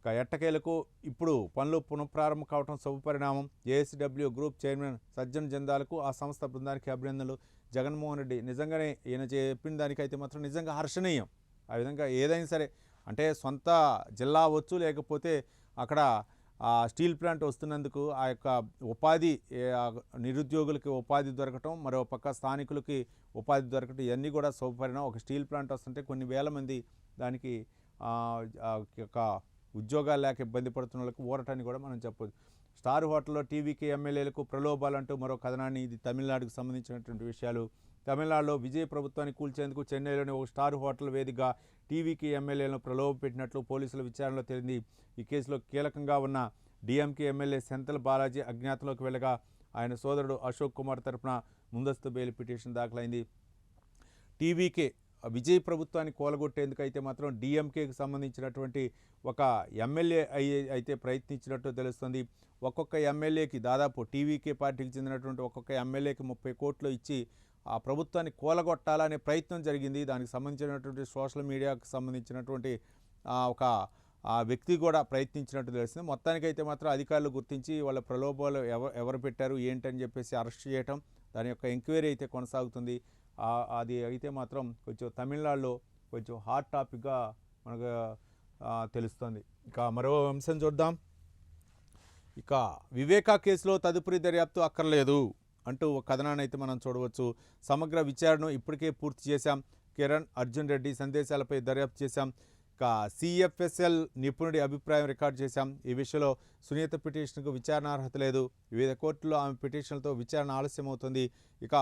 Speaker 1: ఎట్టకేలకు ఇప్పుడు పనులు పునఃప్రారంభం కావడం శుభపరిణామం. జేఎస్డబ్ల్యూ గ్రూప్ చైర్మన్ సజ్జన్ జిందాల్కు ఆ సంస్థ బృందానికి అభినందనలు. జగన్మోహన్ రెడ్డి నిజంగానే ఈయన చెప్పిన దానికైతే మాత్రం నిజంగా హర్షణీయం. ఆ విధంగా ఏదైనా సరే అంటే సొంత జిల్లా అవ్వచ్చు లేకపోతే అక్కడ స్టీల్ ప్లాంట్ వస్తున్నందుకు ఆ యొక్క ఉపాధి నిరుద్యోగులకి ఉపాధి దొరకటం, మరో పక్క స్థానికులకి ఉపాధి దొరకటం, ఇవన్నీ కూడా శుభపరిణామం. ఒక స్టీల్ ప్లాంట్ వస్తుంటే కొన్ని వేల మంది దానికి ఉద్యోగాలు లేక ఇబ్బంది పడుతున్న వాళ్ళకి ఊరటాన్ని కూడా మనం చెప్పొచ్చు. స్టార్ హోటల్లో టీవీకి ఎమ్మెల్యేలకు ప్రలోభాలంటూ మరో కథనాన్ని, ఇది తమిళనాడుకు సంబంధించినటువంటి విషయాలు. తమిళనాడులో విజయ్ ప్రభుత్వాన్ని కూల్చేందుకు చెన్నైలోని ఒక స్టార్ హోటల్ వేదికగా టీవీకి ఎమ్మెల్యేలను ప్రలోభ పెట్టినట్లు పోలీసుల విచారణలో తేలింది. ఈ కేసులో కీలకంగా ఉన్న డీఎంకే ఎమ్మెల్యే సెంథిల్ బాలాజీ అజ్ఞాతంలోకి వెళ్ళగా ఆయన సోదరుడు అశోక్ కుమార్ తరపున ముందస్తు బెయిల్ పిటిషన్ దాఖలైంది. టీవీకే విజయ్ ప్రభుత్వాన్ని కూలగొట్టేందుకైతే మాత్రం డీఎంకేకి సంబంధించినటువంటి ఒక ఎమ్మెల్యే అయితే ప్రయత్నించినట్టు తెలుస్తుంది. ఒక్కొక్క ఎమ్మెల్యేకి దాదాపు టీవీకే పార్టీకి చెందినటువంటి ఒక్కొక్క ఎమ్మెల్యేకి 30 కోట్లు ఇచ్చి ఆ ప్రభుత్వాన్ని కూలగొట్టాలనే ప్రయత్నం జరిగింది. దానికి సంబంధించినటువంటి సోషల్ మీడియాకు సంబంధించినటువంటి ఒక వ్యక్తి కూడా ప్రయత్నించినట్టు తెలుస్తుంది. మొత్తానికైతే మాత్రం అధికారులు గుర్తించి వాళ్ళ ప్రలోభాలు ఎవరు పెట్టారు ఏంటని చెప్పేసి అరెస్ట్ చేయటం, దాని యొక్క ఎంక్వైరీ అయితే కొనసాగుతుంది. అది అయితే మాత్రం కొంచెం తమిళనాడులో కొంచెం హాట్ టాపిక్గా మనకు తెలుస్తుంది. ఇక మరో అంశం చూద్దాం. ఇక వివేకా కేసులో తదుపరి దర్యాప్తు అక్కర్లేదు అంటూ ఒక కథనాన్ని అయితే మనం చూడవచ్చు. సమగ్ర విచారణను ఇప్పటికే పూర్తి చేశాం. కిరణ్, అర్జున్ రెడ్డి సందేశాలపై దర్యాప్తు చేశాం. ఇక సిఎఫ్ఎస్ఎల్ నిపుణుడి అభిప్రాయం రికార్డు చేశాం. ఈ విషయంలో సునీత పిటిషన్కు విచారణ అర్హత లేదు. వివిధ కోర్టుల్లో ఆమె పిటిషన్లతో విచారణ ఆలస్యం అవుతుంది. ఇక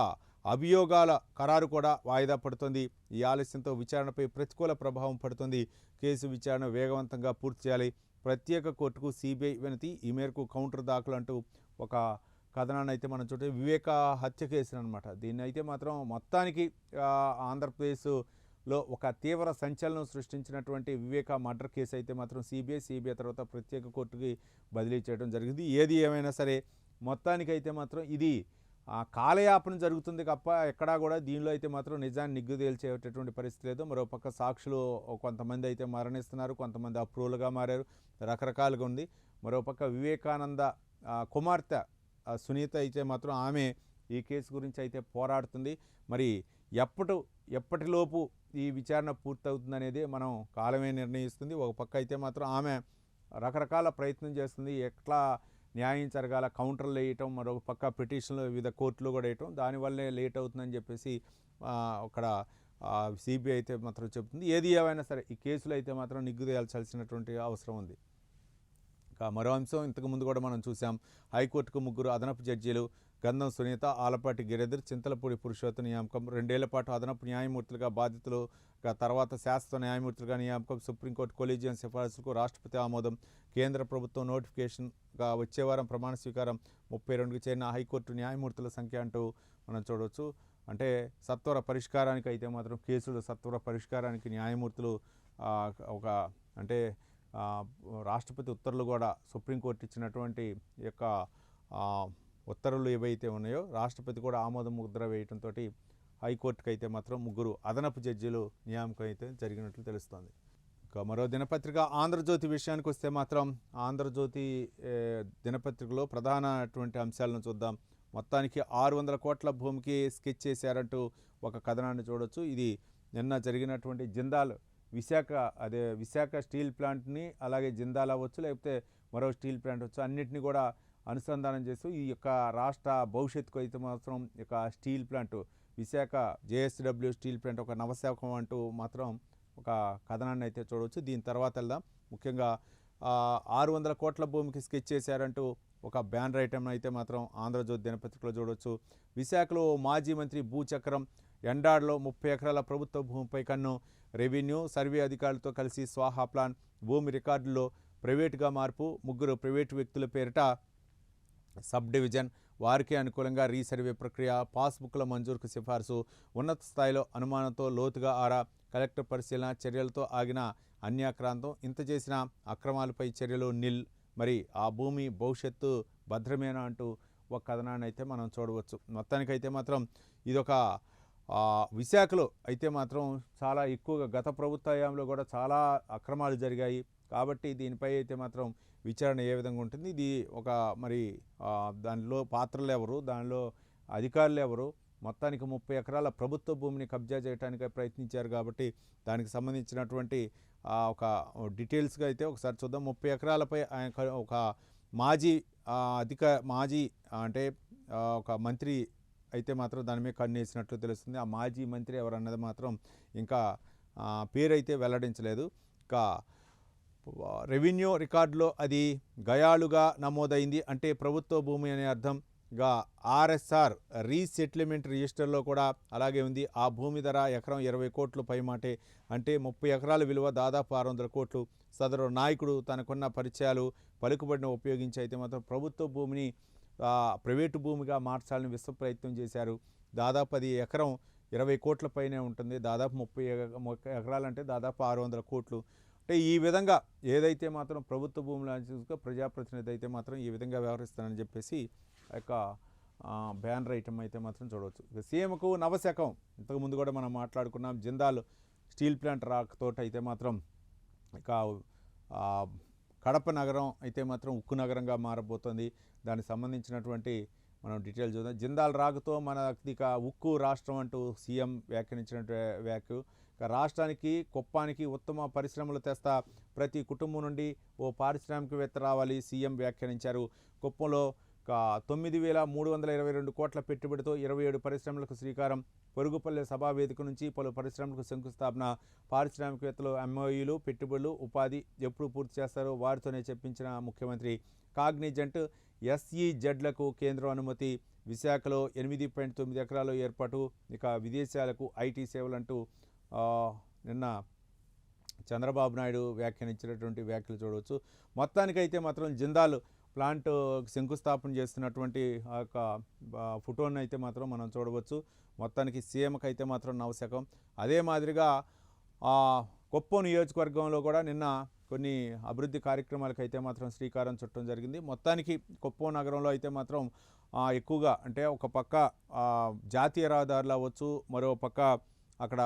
Speaker 1: అభియోగాల ఖరారు కూడా వాయిదా పడుతుంది. ఈ ఆలస్యంతో విచారణపై ప్రతికూల ప్రభావం పడుతుంది. కేసు విచారణ వేగవంతంగా పూర్తి చేయాలి. ప్రత్యేక కోర్టుకు సిబిఐ వినతి, ఈ మేరకు కౌంటర్ దాఖలు అంటూ ఒక కథనాన్ని అయితే మనం చూస్తే వివేక హత్య కేసు అనమాట. దీన్ని అయితే మాత్రం మొత్తానికి ఆంధ్రప్రదేశ్లో ఒక తీవ్ర సంచలనం సృష్టించినటువంటి వివేక మర్డర్ కేసు అయితే మాత్రం సిబిఐ తర్వాత ప్రత్యేక కోర్టుకి బదిలీ చేయడం జరిగింది. ఏది ఏమైనా సరే మొత్తానికైతే మాత్రం ఇది కాలయాపన జరుగుతుంది తప్ప ఎక్కడా కూడా దీనిలో అయితే మాత్రం నిజాన్ని నిగ్గు తేల్చేటటువంటి పరిస్థితి లేదు. మరోపక్క సాక్షులు కొంతమంది అయితే మరణిస్తున్నారు, కొంతమంది అప్రూవల్గా మారారు, రకరకాలుగా ఉంది. మరోపక్క వివేకానంద కుమార్తె సునీత అయితే మాత్రం ఆమె ఈ కేసు గురించి అయితే పోరాడుతుంది. మరి ఎప్పటిలోపు ఈ విచారణ పూర్తవుతుందనేది మనం కాలమే నిర్ణయిస్తుంది. ఒక పక్క అయితే మాత్రం ఆమె రకరకాల ప్రయత్నం చేస్తుంది, ఎట్లా న్యాయం జరగాల, కౌంటర్లు వేయటం, మరొక పక్క పిటిషన్లు వివిధ కోర్టులు కూడా వేయటం, దానివల్లే లేట్ అవుతుందని చెప్పేసి అక్కడ సిబిఐ అయితే మాత్రం చెబుతుంది. ఏది ఏమైనా సరే ఈ కేసులో అయితే మాత్రం నిగ్గు తేల్చాల్సినటువంటి అవసరం ఉంది. మరో అంశం ఇంతకుముందు కూడా మనం చూసాం. హైకోర్టుకు 3 అదనపు జడ్జీలు, గంధం సునీత, ఆలపాటి గిరిధర్, చింతలపూడి పురుషోత్తం నియామకం. 2 ఏళ్ల పాటు అదనపు న్యాయమూర్తులుగా బాధ్యతలుగా తర్వాత శాశ్వత న్యాయమూర్తులుగా నియామకం. సుప్రీంకోర్టు కొలీజియం సిఫారసులకు రాష్ట్రపతి ఆమోదం. కేంద్ర ప్రభుత్వం నోటిఫికేషన్గా వచ్చే వారం ప్రమాణ స్వీకారం. 32కి చేరిన హైకోర్టు న్యాయమూర్తుల సంఖ్య అంటూ మనం చూడవచ్చు. అంటే సత్వర పరిష్కారానికి అయితే మాత్రం కేసులు సత్వర పరిష్కారానికి న్యాయమూర్తులు ఒక అంటే రాష్ట్రపతి ఉత్తర్వులు కూడా సుప్రీంకోర్టు ఇచ్చినటువంటి యొక్క ఉత్తర్వులు ఏవైతే ఉన్నాయో రాష్ట్రపతి కూడా ఆమోద ముద్ర వేయడంతో హైకోర్టుకు అయితే మాత్రం 3 అదనపు జడ్జీలు నియామకం అయితే జరిగినట్లు తెలుస్తోంది. ఇక మరో దినపత్రిక ఆంధ్రజ్యోతి విషయానికి వస్తే మాత్రం ఆంధ్రజ్యోతి దినపత్రికలో ప్రధానటువంటి అంశాలను చూద్దాం. మొత్తానికి 600 కోట్ల భూమికి స్కెచ్ చేశారంటూ ఒక కథనాన్ని చూడొచ్చు. ఇది నిన్న జరిగినటువంటి జిందాల్ విశాఖ స్టీల్ ప్లాంట్ని, అలాగే జిందాల్ అవ్వచ్చు, లేకపోతే మరో స్టీల్ ప్లాంట్ వచ్చు, అన్నింటినీ కూడా అనుసంధానం చేస్తూ ఈ యొక్క రాష్ట్ర భవిష్యత్తుకు అయితే మాత్రం ఇక steel plant Visakha JSW steel plant ఒక నవశాఖం అంటూ మాత్రం ఒక కథనాన్ని అయితే చూడవచ్చు. దీని తర్వాత వెళ్దాం. ముఖ్యంగా 600 కోట్ల భూమికి స్కెచ్ చేశారంటూ ఒక బ్యానర్ ఐటమ్ అయితే మాత్రం ఆంధ్రజ్యోతి దినపత్రికలో చూడవచ్చు. విశాఖలో మాజీ మంత్రి భూచక్రం, ఎండాడ్లో 30 ఎకరాల ప్రభుత్వ భూమిపై కన్ను. రెవెన్యూ సర్వే అధికారులతో కలిసి స్వాహా ప్లాన్. భూమి రికార్డుల్లో ప్రైవేటుగా మార్పు. 3 ప్రైవేటు వ్యక్తుల పేరిట సబ్ డివిజన్. వారికే అనుకూలంగా రీసర్వే ప్రక్రియ. పాస్బుక్ల మంజూరుకు సిఫార్సు. ఉన్నత స్థాయిలో అనుమానంతో లోతుగా ఆరా. కలెక్టర్ పరిశీలన. చర్యలతో ఆగిన అన్యాక్రాంతం. ఇంత చేసిన అక్రమాలపై చర్యలు నిల్. మరి ఆ భూమి భవిష్యత్తు భద్రమేనా అంటూ ఒక కథనాన్ని అయితే మనం చూడవచ్చు. మొత్తానికైతే మాత్రం ఇదొక విశాఖలో అయితే మాత్రం చాలా ఎక్కువగా గత ప్రభుత్వ హయాంలో కూడా చాలా అక్రమాలు జరిగాయి. కాబట్టి దీనిపై అయితే మాత్రం విచారణ ఏ విధంగా ఉంటుంది, ఇది ఒక మరి దానిలో పాత్రలు ఎవరు, దానిలో అధికారులు ఎవరు, మొత్తానికి 30 ఎకరాల ప్రభుత్వ భూమిని కబ్జా చేయడానికి ప్రయత్నించారు. కాబట్టి దానికి సంబంధించినటువంటి ఒక డీటెయిల్స్గా అయితే ఒకసారి చూద్దాం. 30 ఎకరాలపై ఒక మాజీ అంటే ఒక మంత్రి అయితే మాత్రం దాని మీద కన్నేసినట్లు తెలుస్తుంది. ఆ మాజీ మంత్రి ఎవరన్నది మాత్రం ఇంకా పేరైతే వెల్లడించలేదు. ఇంకా రెవెన్యూ రికార్డులో అది గయాళుగా నమోదైంది, అంటే ప్రభుత్వ భూమి అనే అర్థంగా. ఆర్ఎస్ఆర్ రీసెటిల్మెంట్ రిజిస్టర్లో కూడా అలాగే ఉంది. ఆ భూమి ధర ఎకరం 20 కోట్లు పైమాటే, అంటే 30 ఎకరాల విలువ దాదాపు 600 కోట్లు. సదరు నాయకుడు తనకున్న పరిచయాలు పలుకుబడిని ఉపయోగించి అయితే మాత్రం ప్రభుత్వ భూమిని ప్రైవేటు భూమిగా మార్చాలని విశ్వ ప్రయత్నం చేశారు. దాదాపు అది ఎకరం 20 కోట్ల పైనే ఉంటుంది. దాదాపు 30 ఎకరాలంటే దాదాపు 600 కోట్లు. అంటే ఈ విధంగా ఏదైతే మాత్రం ప్రభుత్వ భూములు చూసుక ప్రజాప్రతినిధి అయితే మాత్రం ఈ విధంగా వ్యవహరిస్తానని చెప్పేసి యొక్క బ్యానర్ ఐటమ్ అయితే మాత్రం చూడవచ్చు. ఇక సీఎంకు నవశకం, ఇంతకుముందు కూడా మనం మాట్లాడుకున్నాం. జిందాల్ స్టీల్ ప్లాంట్ రాకతోటి అయితే మాత్రం ఇక కడప నగరం అయితే మాత్రం ఉక్కు నగరంగా మారబోతుంది. దానికి సంబంధించినటువంటి మనం డీటెయిల్ చూద్దాం. జిందాల్ రాకతో మన ఇక ఉక్కు రాష్ట్రం అంటూ సీఎం వ్యాఖ్యానించినట్టు వ్యాఖ్య. ఇక రాష్ట్రానికి కుప్పానికి ఉత్తమ పరిశ్రమలు తెస్తా, ప్రతి కుటుంబం నుండి ఓ పారిశ్రామికవేత్త రావాలి, సీఎం వ్యాఖ్యానించారు. కుప్పంలో 9,322 కోట్ల పెట్టుబడితో 27 పరిశ్రమలకు శ్రీకారం. పొరుగుపల్లె సభా వేదిక నుంచి పలు పరిశ్రమలకు శంకుస్థాపన. పారిశ్రామికవేత్తలు ఎంఓయూలు, పెట్టుబడులు, ఉపాధి ఎప్పుడు పూర్తి చేస్తారో వారితోనే చెప్పించిన ముఖ్యమంత్రి. కాగ్నిజెంట్ ఎస్ఈజెడ్లకు కేంద్రం అనుమతి. విశాఖలో 8.9 ఎకరాలు ఏర్పాటు. ఇక విదేశాలకు ఐటీ సేవలంటూ నిన్న చంద్రబాబు నాయుడు వ్యాఖ్యానించినటువంటి వ్యాఖ్యలు చూడవచ్చు. మొత్తానికైతే మాత్రం జిందాల్ ప్లాంట్ శంకుస్థాపన చేస్తున్నటువంటి ఆ యొక్క ఫోటోని అయితే మాత్రం మనం చూడవచ్చు. మొత్తానికి సీఎంకి అయితే మాత్రం నవశకం. అదే మాదిరిగా కుప్పం నియోజకవర్గంలో కూడా నిన్న కొన్ని అభివృద్ధి కార్యక్రమాలకైతే మాత్రం శ్రీకారం చుట్టడం జరిగింది. మొత్తానికి కుప్పం నగరంలో అయితే మాత్రం ఎక్కువగా అంటే ఒక పక్క జాతీయ రహదారులు అవ్వచ్చు, మరో పక్క అక్కడ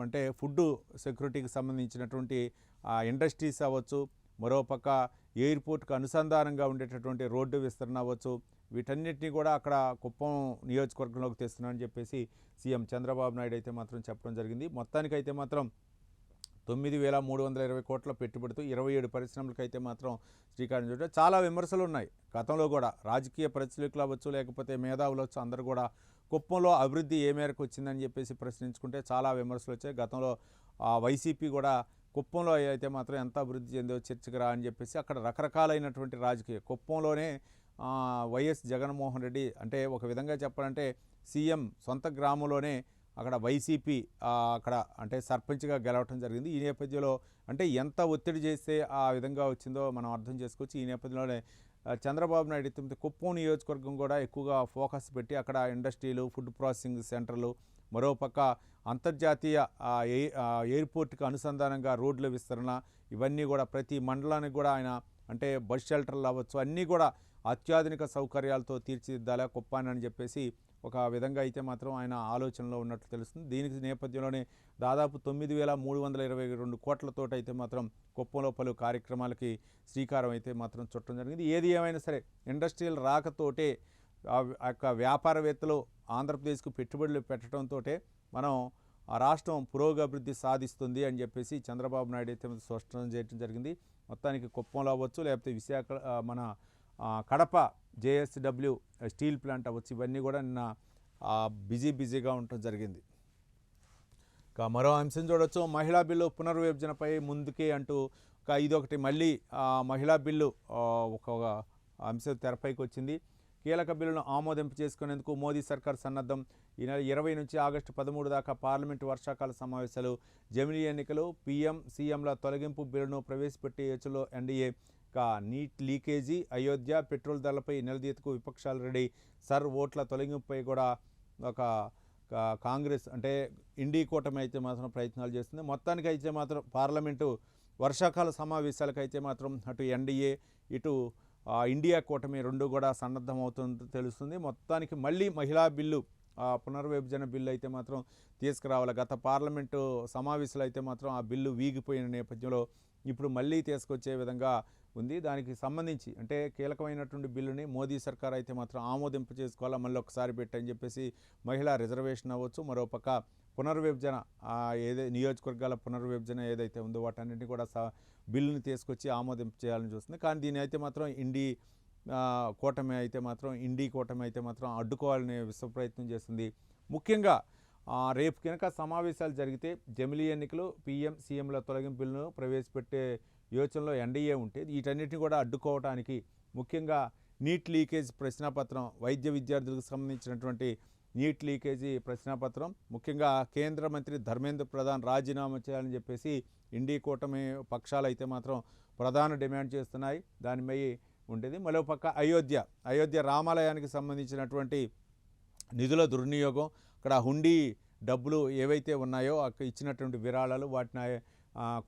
Speaker 1: అంటే ఫుడ్ సెక్యూరిటీకి సంబంధించినటువంటి ఇండస్ట్రీస్ అవ్వచ్చు, మరో పక్క ఎయిర్పోర్ట్కి అనుసంధానంగా ఉండేటటువంటి రోడ్డు విస్తరణ అవ్వచ్చు, వీటన్నిటిని కూడా అక్కడ కుప్పం నియోజకవర్గంలోకి తెస్తున్నామని చెప్పేసి సీఎం చంద్రబాబు నాయుడు అయితే మాత్రం చెప్పడం జరిగింది. మొత్తానికైతే మాత్రం 9,320 కోట్ల పెట్టుబడితో 27 పరిశ్రమలకైతే మాత్రం శ్రీకారం చుట్టారు. చాలా విమర్శలు ఉన్నాయి గతంలో కూడా, రాజకీయ పరిశీలకులు అవ్వచ్చు, లేకపోతే మేధావులు వచ్చు, అందరూ కూడా కుప్పంలో అభివృద్ధి ఏ మేరకు వచ్చిందని చెప్పేసి ప్రశ్నించుకుంటే చాలా విమర్శలు వచ్చాయి. గతంలో వైసీపీ కూడా కుప్పంలో అయితే మాత్రం ఎంత అభివృద్ధి చెందో చర్చకు రా అని చెప్పేసి అక్కడ రకరకాలైనటువంటి రాజకీయ కుప్పంలోనే వైఎస్ జగన్మోహన్ రెడ్డి అంటే ఒక విధంగా చెప్పాలంటే సీఎం సొంత గ్రామంలోనే అక్కడ వైసీపీ అక్కడ అంటే సర్పంచ్గా గెలవటం జరిగింది. ఈ నేపథ్యంలో అంటే ఎంత ఒత్తిడి చేస్తే ఆ విధంగా వచ్చిందో మనం అర్థం చేసుకోవచ్చు. ఈ నేపథ్యంలోనే చంద్రబాబు నాయుడు కుప్పం నియోజకవర్గం కూడా ఎక్కువగా ఫోకస్ పెట్టి అక్కడ ఇండస్ట్రీలు, ఫుడ్ ప్రాసెసింగ్ సెంటర్లు, మరోపక్క అంతర్జాతీయ ఎయిర్పోర్ట్కి అనుసంధానంగా రోడ్ల విస్తరణ, ఇవన్నీ కూడా ప్రతి మండలానికి కూడా ఆయన అంటే బస్ షెల్టర్లు అవ్వచ్చు, అన్నీ కూడా అత్యాధునిక సౌకర్యాలతో తీర్చిదిద్దాలా కుప్పాన్ని అని చెప్పేసి ఒక విధంగా అయితే మాత్రం ఆయన ఆలోచనలో ఉన్నట్లు తెలుస్తుంది. దీనికి నేపథ్యంలోనే దాదాపు 9,322 కోట్లతోటి అయితే మాత్రం కుప్పంలో పలు కార్యక్రమాలకి శ్రీకారం అయితే మాత్రం చుట్టడం జరిగింది. ఏది ఏమైనా సరే ఇండస్ట్రియల్ రాకతోటే ఆ యొక్క వ్యాపారవేత్తలు ఆంధ్రప్రదేశ్కు పెట్టుబడులు పెట్టడంతో మనం ఆ రాష్ట్రం పురోగభివృద్ధి సాధిస్తుంది అని చెప్పేసి చంద్రబాబు నాయుడు అయితే స్పష్టం చేయడం జరిగింది. మొత్తానికి కుప్పంలో అవ్వచ్చు, లేకపోతే విశాఖ మన కడప జేఎస్డబ్ల్యూ స్టీల్ ప్లాంట్ అవ్వచ్చు, ఇవన్నీ కూడా నిన్న బిజీగా ఉండటం జరిగింది. ఇక మరో అంశం చూడవచ్చు, మహిళా బిల్లు పునర్విభజనపై ముందుకే అంటూ ఇదొకటి మళ్ళీ మహిళా బిల్లు ఒక అంశం తెరపైకి వచ్చింది. కీలక బిల్లును ఆమోదింపు చేసుకునేందుకు మోదీ సర్కార్ సన్నద్ధం. ఈ నెల 20 నుంచి ఆగస్టు 13 దాకా పార్లమెంటు వర్షాకాల సమావేశాలు, జమిలీ ఎన్నికలు, పీఎం సీఎంల తొలగింపు బిల్లును ప్రవేశపెట్టే యోచనలో NDA. NEET leakage, Ayodhya, petrol ధరలపై నిలదీతకు విపక్షాలు రెడీ. సర్ ఓట్ల తొలగింపుపై కూడా ఒక కాంగ్రెస్ అంటే ఇండీ కూటమి అయితే మాత్రం ప్రయత్నాలు చేస్తుంది. మొత్తానికి అయితే మాత్రం పార్లమెంటు వర్షాకాల సమావేశాలకైతే మాత్రం అటు ఎన్డీఏ ఇటు ఇండియా కూటమి రెండు కూడా సన్నద్ధమవుతుందో తెలుస్తుంది. మొత్తానికి మళ్ళీ మహిళా బిల్లు పునర్విభజన బిల్లు అయితే మాత్రం తీసుకురావాలి. గత పార్లమెంటు సమావేశాలు అయితే మాత్రం ఆ బిల్లు వీగిపోయిన నేపథ్యంలో ఇప్పుడు మళ్ళీ తీసుకొచ్చే విధంగా ఉంది. దానికి సంబంధించి అంటే కీలకమైనటువంటి బిల్లుని మోదీ సర్కార్ అయితే మాత్రం ఆమోదింపు చేసుకోవాలా, మళ్ళీ ఒకసారి పెట్టని చెప్పేసి మహిళా రిజర్వేషన్ అవ్వచ్చు, మరోపక్క పునర్విభజన నియోజకవర్గాల పునర్విభజన ఏదైతే ఉందో వాటన్నింటినీ కూడా బిల్లుని తీసుకొచ్చి ఆమోదింపు చేయాలని చూస్తుంది. కానీ దీని అయితే మాత్రం కూటమి అయితే మాత్రం అడ్డుకోవాలనే విశ్వ ప్రయత్నం చేస్తుంది. ముఖ్యంగా రేపు కనుక సమావేశాలు జరిగితే జమిలీ ఎన్నికలు, పీఎం సీఎంల తొలగింపు బిల్లును ప్రవేశపెట్టే యోచనలో ఎన్డీఏ ఉంటే వీటన్నిటిని కూడా అడ్డుకోవడానికి ముఖ్యంగా నీట్ లీకేజ్ ప్రశ్నాపత్రం, వైద్య విద్యార్థులకు సంబంధించినటువంటి నీట్ లీకేజీ ప్రశ్నాపత్రం, ముఖ్యంగా కేంద్ర మంత్రి ధర్మేంద్ర ప్రధాన్ రాజీనామా చేయాలని చెప్పేసి ఇండీ కూటమి పక్షాలు అయితే మాత్రం ప్రధాన డిమాండ్ చేస్తున్నాయి. దానిపై ఉండేది. మరో పక్క అయోధ్య రామాలయానికి సంబంధించినటువంటి నిధుల దుర్వినియోగం, అక్కడ హుండీ డబ్బులు ఏవైతే ఉన్నాయో అక్కడ ఇచ్చినటువంటి విరాళాలు వాటిని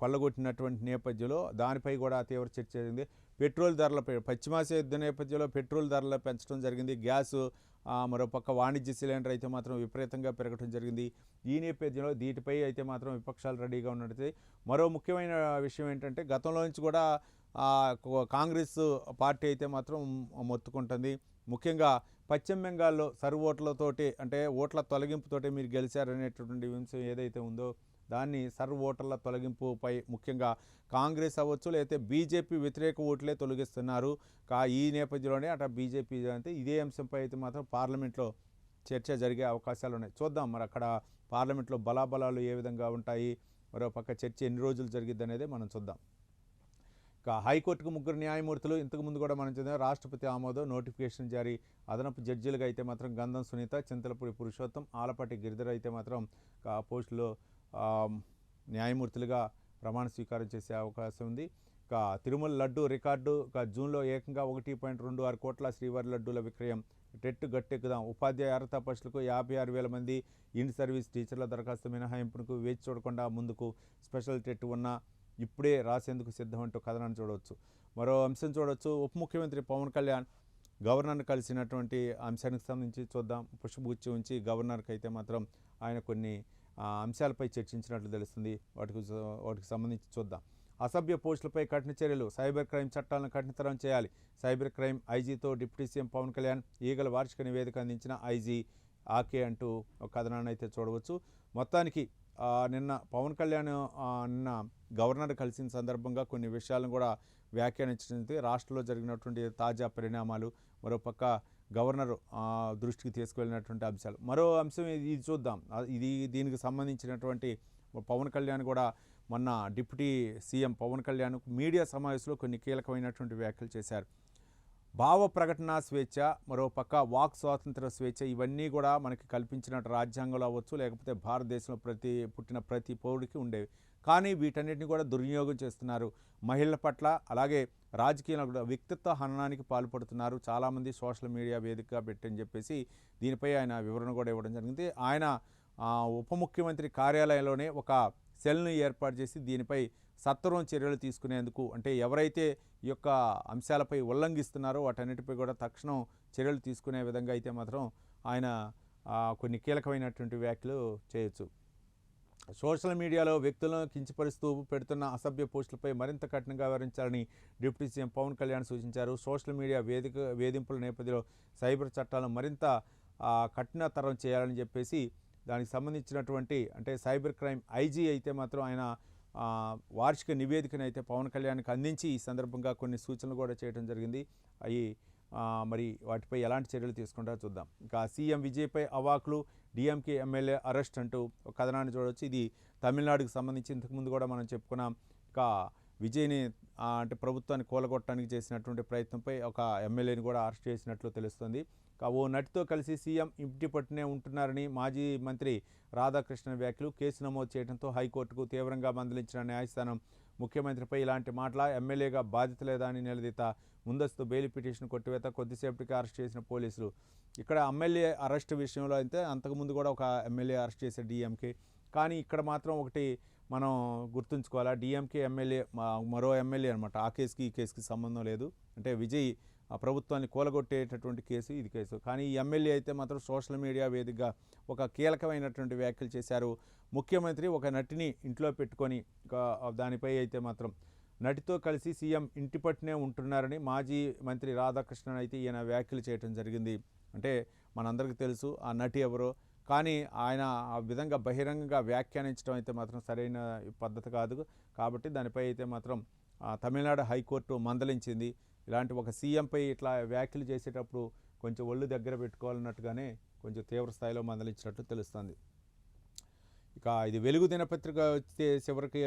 Speaker 1: కొల్లగొట్టినటువంటి నేపథ్యంలో దానిపై కూడా తీవ్ర చర్చ జరిగింది. పెట్రోల్ ధరలపై పశ్చిమాసియా యుద్ధ నేపథ్యంలో పెట్రోల్ ధరలు పెంచడం జరిగింది. గ్యాసు మరోపక్క వాణిజ్య సిలిండర్ అయితే మాత్రం విపరీతంగా పెరగడం జరిగింది. ఈ నేపథ్యంలో వీటిపై అయితే మాత్రం విపక్షాలు రెడీగా ఉన్నట్టు. మరో ముఖ్యమైన విషయం ఏంటంటే గతంలో నుంచి కూడా కాంగ్రెస్ పార్టీ అయితే మాత్రం మొత్తుకుంటుంది. ముఖ్యంగా పశ్చిమ బెంగాల్లో సర్వ్ ఓట్లతోటి అంటే ఓట్ల తొలగింపుతోటి మీరు గెలిచారనేటటువంటి అంశం ఏదైతే ఉందో దాన్ని సర్వ్ ఓటర్ల తొలగింపుపై ముఖ్యంగా కాంగ్రెస్ అవ్వచ్చు, లేకపోతే బీజేపీ వ్యతిరేక ఓట్లే తొలగిస్తున్నారు. ఈ నేపథ్యంలోనే అటు బీజేపీ అంటే ఇదే అంశంపై అయితే మాత్రం పార్లమెంట్లో చర్చ జరిగే అవకాశాలు ఉన్నాయి. చూద్దాం మరి అక్కడ పార్లమెంట్లో బలాబలాలు ఏ విధంగా ఉంటాయి, మరోపక్క చర్చ ఎన్ని రోజులు జరిగిద్ది అనేది మనం చూద్దాం. హైకోర్టుకు 3 న్యాయమూర్తులు, ఇంతకుముందు కూడా మనం చదివాం, రాష్ట్రపతి ఆమోదం, నోటిఫికేషన్ జారీ. అదనపు జడ్జీలుగా అయితే మాత్రం గంధం సునీత, చింతలపూడి పురుషోత్తం, ఆలపాటి గిరిధర్ అయితే మాత్రం పోస్టులో న్యాయమూర్తులుగా ప్రమాణ స్వీకారం చేసే అవకాశం ఉంది. తిరుమల లడ్డు రికార్డు, జూన్లో ఏకంగా 1.26 కోట్ల శ్రీవారి లడ్డూల విక్రయం. టెట్ గట్టెక్కుదాం, ఉపాధ్యాయ అర్హత పరీక్షలకు 56,000 మంది ఇన్ సర్వీస్ టీచర్ల దరఖాస్తు మినహాయింపునకు వేచి చూడకుండా ముందుకు. స్పెషల్ టెట్ ఉన్న ఇప్పుడే రాసేందుకు సిద్ధం అంటూ కథనాన్ని చూడవచ్చు. మరో అంశం చూడవచ్చు. ఉప ముఖ్యమంత్రి పవన్ కళ్యాణ్ గవర్నర్ని కలిసినటువంటి అంశానికి సంబంధించి చూద్దాం. పుష్పగుచ్చి ఉంచి గవర్నర్కి అయితే మాత్రం ఆయన కొన్ని అంశాలపై చర్చించినట్లు తెలుస్తుంది. వాటికి సంబంధించి చూద్దాం. అసభ్య పోస్టులపై కఠిన చర్యలు, సైబర్ క్రైమ్ చట్టాలను కఠినతరం చేయాలి. సైబర్ క్రైమ్ ఐజీతో డిప్యూటీ సీఎం పవన్ కళ్యాణ్ ఈగల వార్షిక నివేదిక అందించిన ఐజీ ఆకే అంటూ ఒక కథనాన్ని అయితే చూడవచ్చు. మొత్తానికి నిన్న పవన్ కళ్యాణ్ నిన్న గవర్నర్ కలిసిన సందర్భంగా కొన్ని విషయాలను కూడా వ్యాఖ్యానించింది. రాష్ట్రంలో జరిగినటువంటి తాజా పరిణామాలు, మరోపక్క గవర్నర్ దృష్టికి తీసుకువెళ్ళినటువంటి అంశాలు. మరో అంశం ఇది చూద్దాం. దీనికి సంబంధించినటువంటి పవన్ కళ్యాణ్ కూడా మొన్న deputy CM Pawan Kalyan media సమావేశంలో కొన్ని కీలకమైనటువంటి వ్యాఖ్యలు చేశారు. భావ ప్రకటన స్వేచ్ఛ, మరోపక్క వాక్ స్వాతంత్ర స్వేచ్ఛ, ఇవన్నీ కూడా మనకి కల్పించినట్టు రాజ్యాంగంలో అవ్వచ్చు, లేకపోతే భారతదేశంలో పుట్టిన ప్రతి పౌరుడికి ఉండేవి. కానీ వీటన్నిటిని కూడా దుర్వినియోగం చేస్తున్నారు. మహిళల పట్ల, అలాగే రాజకీయంలో కూడా వ్యక్తిత్వ హననానికి పాల్పడుతున్నారు. చాలామంది సోషల్ మీడియా వేదికగా పెట్టని చెప్పేసి దీనిపై ఆయన వివరణ కూడా ఇవ్వడం జరిగింది. ఆయన ఉప ముఖ్యమంత్రి కార్యాలయంలోనే ఒక సెల్ను ఏర్పాటు చేసి దీనిపై సత్వరం చర్యలు తీసుకునేందుకు, అంటే ఎవరైతే ఈ యొక్క అంశాలపై ఉల్లంఘిస్తున్నారో వాటన్నిటిపై కూడా తక్షణం చర్యలు తీసుకునే విధంగా అయితే మాత్రం ఆయన కొన్ని కీలకమైనటువంటి వ్యాఖ్యలు చేయొచ్చు. సోషల్ మీడియాలో వ్యక్తులను కించపరుస్తూ పెడుతున్న అసభ్య పోస్టులపై మరింత కఠినంగా వ్యవహరించాలని డిప్యూటీ సీఎం పవన్ కళ్యాణ్ సూచించారు. సోషల్ మీడియా వేధింపుల నేపథ్యంలో సైబర్ చట్టాలను మరింత కఠినతరం చేయాలని చెప్పేసి దానికి సంబంధించినటువంటి, అంటే సైబర్ క్రైమ్ ఐజీ అయితే మాత్రం ఆయన వార్షిక నివేదికను అయితే పవన్ కళ్యాణ్కి అందించి ఈ సందర్భంగా కొన్ని సూచనలు కూడా చేయడం జరిగింది. అవి మరి వాటిపై ఎలాంటి చర్యలు తీసుకుంటారో చూద్దాం. ఇంకా సీఎం విజయ్పై అవాకులు, డిఎంకే ఎమ్మెల్యే అరెస్ట్ అంటూ ఒక కథనాన్ని చూడవచ్చు. ఇది తమిళనాడుకు సంబంధించి ఇంతకుముందు కూడా మనం చెప్పుకున్నాం. ఇంకా విజయ్ని అంటే ప్రభుత్వాన్ని కూలగొట్టడానికి చేసినటువంటి ప్రయత్నంపై ఒక ఎమ్మెల్యేని కూడా అరెస్ట్ చేసినట్లు తెలుస్తుంది. ఓ నటితో కలిసి సీఎం ఇంటి పట్టునే ఉంటున్నారని మాజీ మంత్రి రాధాకృష్ణ వ్యాఖ్యలు. కేసు నమోదు చేయడంతో హైకోర్టుకు తీవ్రంగా మందలించిన న్యాయస్థానం ముఖ్యమంత్రిపై ఇలాంటి మాటల ఎమ్మెల్యేగా బాధ్యత లేదా అని నిలదీత. ముందస్తు బెయిల్ పిటిషన్ కొట్టివేత, కొద్దిసేపటికి అరెస్ట్ చేసిన పోలీసులు. ఇక్కడ ఎమ్మెల్యే అరెస్ట్ విషయంలో అయితే అంతకుముందు కూడా ఒక ఎమ్మెల్యే అరెస్ట్ చేసే డిఎంకే. కానీ ఇక్కడ మాత్రం ఒకటి మనం గుర్తుంచుకోవాలా, డిఎంకే ఎమ్మెల్యే మరో ఎమ్మెల్యే అనమాట. ఆ కేసుకి ఈ కేసుకి సంబంధం లేదు. అంటే విజయ్ ప్రభుత్వాన్ని కూలగొట్టేటటువంటి కేసు ఇది కేసు. కానీ ఈ ఎమ్మెల్యే అయితే మాత్రం సోషల్ మీడియా వేదికగా ఒక కీలకమైనటువంటి వ్యాఖ్యలు చేశారు. ముఖ్యమంత్రి ఒక నటిని ఇంట్లో పెట్టుకొని దానిపై అయితే మాత్రం నటితో కలిసి సీఎం ఇంటి పట్టునే ఉంటున్నారని మాజీ మంత్రి రాధాకృష్ణన్ అయితే ఈయన వ్యాఖ్యలు చేయడం జరిగింది. అంటే మనందరికీ తెలుసు ఆ నటి ఎవరో, కానీ ఆయన ఆ విధంగా బహిరంగంగా వ్యాఖ్యానించడం అయితే మాత్రం సరైన పద్ధతి కాదు. కాబట్టి దానిపై అయితే మాత్రం తమిళనాడు హైకోర్టు మందలించింది. ఇలాంటి ఒక సీఎంపై ఇట్లా వ్యాఖ్యలు చేసేటప్పుడు కొంచెం ఒళ్ళు దగ్గర పెట్టుకోవాలన్నట్టుగానే కొంచెం తీవ్ర స్థాయిలో మందలించినట్టు తెలుస్తుంది. ఇక ఇది వెలుగు దినపత్రిక వస్తే చివరికి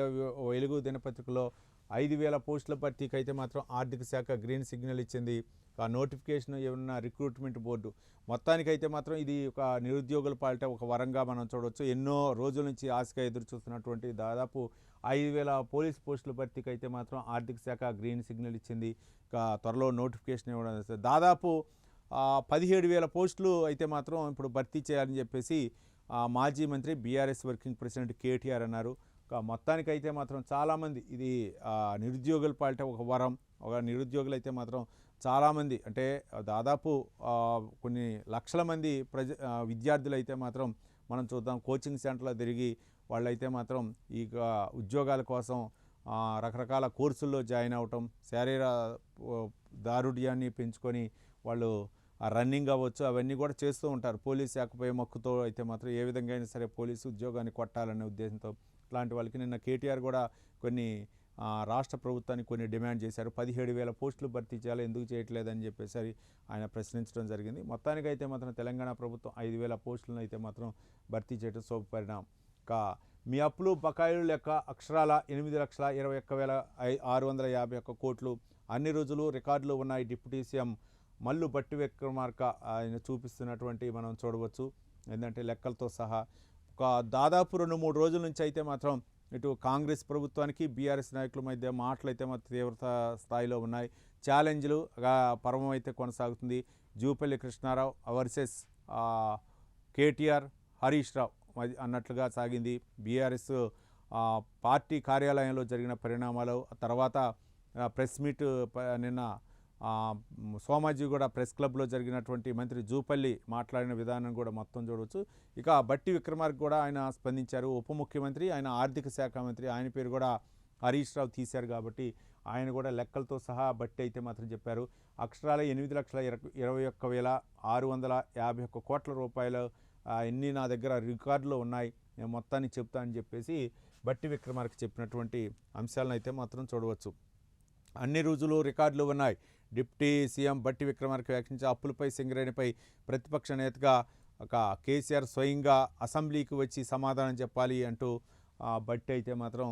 Speaker 1: వెలుగు దినపత్రికలో 5,000 పోస్టుల భర్తీకి అయితే మాత్రం ఆర్థిక శాఖ గ్రీన్ సిగ్నల్ ఇచ్చింది. ఆ నోటిఫికేషన్ ఏమన్నా రిక్రూట్మెంట్ బోర్డు మొత్తానికైతే మాత్రం ఇది ఒక నిరుద్యోగుల పాలిట ఒక వరంగా మనం చూడవచ్చు. ఎన్నో రోజుల నుంచి ఆశగా ఎదురు చూస్తున్నటువంటి దాదాపు 5,000 పోలీస్ పోస్టుల భర్తీకి అయితే మాత్రం ఆర్థిక శాఖ గ్రీన్ సిగ్నల్ ఇచ్చింది. ఇక త్వరలో నోటిఫికేషన్ ఇవ్వడం దాదాపు 17,000 పోస్టులు అయితే మాత్రం ఇప్పుడు భర్తీ చేయాలని చెప్పేసి మాజీ మంత్రి బీఆర్ఎస్ వర్కింగ్ ప్రెసిడెంట్ కేటీఆర్ అన్నారు. మొత్తానికైతే మాత్రం చాలామంది ఇది నిరుద్యోగుల పాలిట ఒక వరం. ఒక నిరుద్యోగులు అయితే మాత్రం చాలామంది, అంటే దాదాపు కొన్ని లక్షల మంది విద్యార్థులు అయితే మాత్రం మనం చూద్దాం కోచింగ్ సెంటర్లో తిరిగి వాళ్ళైతే మాత్రం ఈ ఉద్యోగాల కోసం రకరకాల కోర్సుల్లో జాయిన్ అవటం, శారీర దారుఢ్యాన్ని పెంచుకొని వాళ్ళు రన్నింగ్ అవ్వచ్చు, అవన్నీ కూడా చేస్తూ ఉంటారు. పోలీస్ శాఖపై మక్కుతో అయితే మాత్రం ఏ విధంగా అయినా సరే పోలీసు ఉద్యోగాన్ని కొట్టాలనే ఉద్దేశంతో ఇట్లాంటి వాళ్ళకి నిన్న కేటీఆర్ కూడా కొన్ని రాష్ట్ర ప్రభుత్వానికి కొన్ని డిమాండ్ చేశారు. 17,000 పోస్టులు భర్తీ చేయాలి, ఎందుకు చేయట్లేదని చెప్పేసి ఆయన ప్రశ్నించడం జరిగింది. మొత్తానికైతే మాత్రం తెలంగాణ ప్రభుత్వం 5,000 పోస్టులను అయితే మాత్రం భర్తీ చేయడం శుభపరిణామం. మీ అప్పులు బకాయిలు లెక్క అక్షరాల 8,21,651 కోట్లు. అన్ని రోజులు రికార్డులు ఉన్నాయి. డిప్యూటీ సీఎం మల్లు భట్టి విక్రమార్క ఆయన చూపిస్తున్నటువంటి మనం చూడవచ్చు. ఏంటంటే లెక్కలతో సహా దాదాపు 2-3 రోజుల నుంచి అయితే మాత్రం ఇటు కాంగ్రెస్ ప్రభుత్వానికి బీఆర్ఎస్ నాయకుల మధ్య మాటలైతే మాత్రం తీవ్రత స్థాయిలో ఉన్నాయి. ఛాలెంజ్లు పర్వం అయితే కొనసాగుతుంది. జూపల్లి కృష్ణారావు వర్సెస్ కేటీఆర్, హరీష్ రావు అన్నట్లుగా సాగింది. బీఆర్ఎస్ పార్టీ కార్యాలయంలో జరిగిన పరిణామాలు, తర్వాత ప్రెస్ మీట్ నిన్న సోమాజిగూడ ప్రెస్ క్లబ్లో జరిగినటువంటి మంత్రి జూపల్లి మాట్లాడిన విధానం కూడా మొత్తం చూడవచ్చు. ఇక బట్టి విక్రమార్క కూడా ఆయన స్పందించారు. ఉప ముఖ్యమంత్రి, ఆయన ఆర్థిక శాఖ మంత్రి, ఆయన పేరు కూడా హరీష్ రావు తీశారు కాబట్టి ఆయన కూడా లెక్కలతో సహా బట్టి అయితే మాత్రం చెప్పారు. అక్షరాల 8,21,651 కోట్ల రూపాయలు ఎన్ని నా దగ్గర రికార్డులో ఉన్నాయి, నేను మొత్తాన్ని చెప్తా అని చెప్పేసి బట్టి విక్రమార్క చెప్పినటువంటి అంశాలను అయితే మాత్రం చూడవచ్చు. అన్ని రోజులు రికార్డులు ఉన్నాయి. డిప్యూటీ సీఎం బట్టి విక్రమార్క వ్యాఖ్యానించి అప్పులపై సింగరేణిపై ప్రతిపక్ష నేతగా ఒక కేసీఆర్ స్వయంగా అసెంబ్లీకి వచ్చి సమాధానం చెప్పాలి అంటూ బట్టి అయితే మాత్రం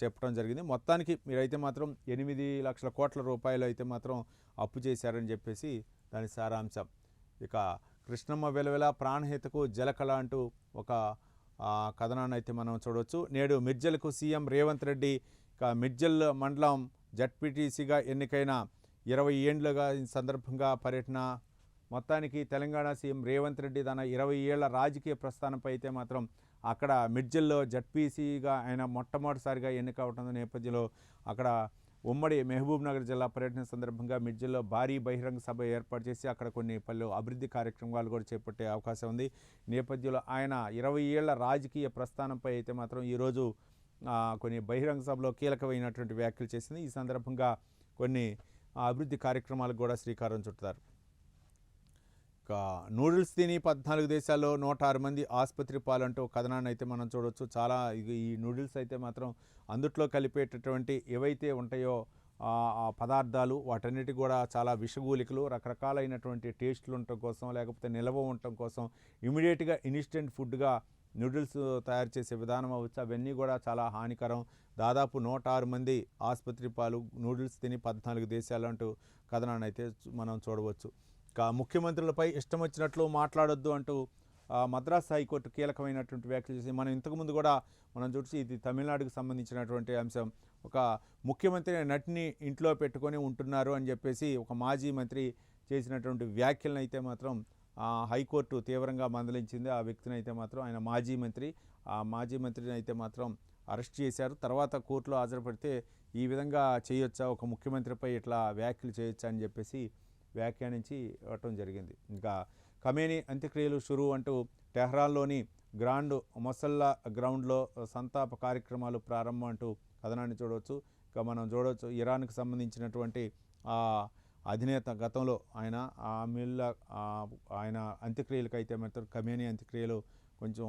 Speaker 1: చెప్పడం జరిగింది. మొత్తానికి మీరైతే మాత్రం 8 లక్షల కోట్ల రూపాయలు అయితే మాత్రం అప్పు చేశారని చెప్పేసి దాని సారాంశం. ఇక కృష్ణమ్మ వెలవెల ప్రాణహితకు జలకళ అంటూ ఒక కథనాన్ని అయితే మనం చూడవచ్చు. నేడు మిర్జలకు సీఎం రేవంత్ రెడ్డి ఇక మిర్జల్ మండలం జడ్పీటీసీగా ఎన్నికైన 20 ఏండ్లుగా ఈ సందర్భంగా పర్యటన. మొత్తానికి తెలంగాణ సీఎం రేవంత్ రెడ్డి తన 20 ఏళ్ల రాజకీయ ప్రస్థానంపై అయితే మాత్రం అక్కడ మిర్జల్లో జడ్పీసీగా ఆయన మొట్టమొదటిసారిగా ఎన్నికవటం నేపథ్యంలో అక్కడ ఉమ్మడి మహబూబ్ నగర్ జిల్లా పర్యటన సందర్భంగా మిర్జల్లో భారీ బహిరంగ సభ ఏర్పాటు చేసి అక్కడ పలు అభివృద్ధి కార్యక్రమాలు కూడా చేపట్టే అవకాశం ఉంది. నేపథ్యంలో ఆయన 20 ఏళ్ల రాజకీయ ప్రస్థానంపై అయితే మాత్రం ఈరోజు కొన్ని బహిరంగ సభలో కీలకమైనటువంటి వ్యాఖ్యలు చేసింది. ఈ సందర్భంగా కొన్ని అభివృద్ధి కార్యక్రమాలకు కూడా శ్రీకారం చుడతారు. ఇక నూడిల్స్ తిని 14 దేశాల్లో 106 మంది ఆసుపత్రి పాలంటూ కథనాన్ని అయితే మనం చూడవచ్చు. చాలా ఈ నూడిల్స్ అయితే మాత్రం అందుట్లో కలిపేటటువంటి ఏవైతే ఉంటాయో ఆ పదార్థాలు వాటన్నిటి కూడా చాలా విషగూలికలు, రకరకాలైనటువంటి టేస్టులు ఉండటం కోసం, లేకపోతే నిల్వ ఉండటం కోసం ఇమీడియట్గా ఇన్స్టెంట్ ఫుడ్గా నూడిల్స్ తయారు చేసే విధానం అవ్వచ్చు. అవన్నీ కూడా చాలా హానికరం. దాదాపు 106 మంది ఆసుపత్రి పాలు నూడిల్స్ తిని 14 దేశాలు అంటూ కథనాన్ని అయితే మనం చూడవచ్చు. ఇక ముఖ్యమంత్రులపై ఇష్టం వచ్చినట్లు మాట్లాడొద్దు అంటూ మద్రాస్ హైకోర్టు కీలకమైనటువంటి వ్యాఖ్యలు చేసి మనం ఇంతకుముందు కూడా మనం చూసి ఇది తమిళనాడుకు సంబంధించినటువంటి అంశం. ఒక ముఖ్యమంత్రి నటిని ఇంట్లో పెట్టుకొని ఉంటున్నారు అని చెప్పేసి ఒక మాజీ మంత్రి చేసినటువంటి వ్యాఖ్యలను అయితే మాత్రం హైకోర్టు తీవ్రంగా మందలించింది. ఆ వ్యక్తిని అయితే మాత్రం ఆయన మాజీ మంత్రిని అయితే మాత్రం అరెస్ట్ చేశారు. తర్వాత కోర్టులో హాజరుపడితే ఈ విధంగా చేయొచ్చా, ఒక ముఖ్యమంత్రిపై ఇట్లా వ్యాఖ్యలు చేయొచ్చా అని చెప్పేసి వ్యాఖ్యానించి ఇవ్వటం జరిగింది. ఇంకా ఖమేనీ అంత్యక్రియలు షురు అంటూ టెహ్రాన్లోని గ్రాండ్ మొసల్లా గ్రౌండ్లో సంతాప కార్యక్రమాలు ప్రారంభం అంటూ కథనాన్ని చూడవచ్చు. ఇక మనం చూడవచ్చు ఇరాన్కి సంబంధించినటువంటి అధినేత గతంలో ఆయన ఆయన అంత్యక్రియలకు అయితే మాత్రం ఖమేనీ అంత్యక్రియలు కొంచెం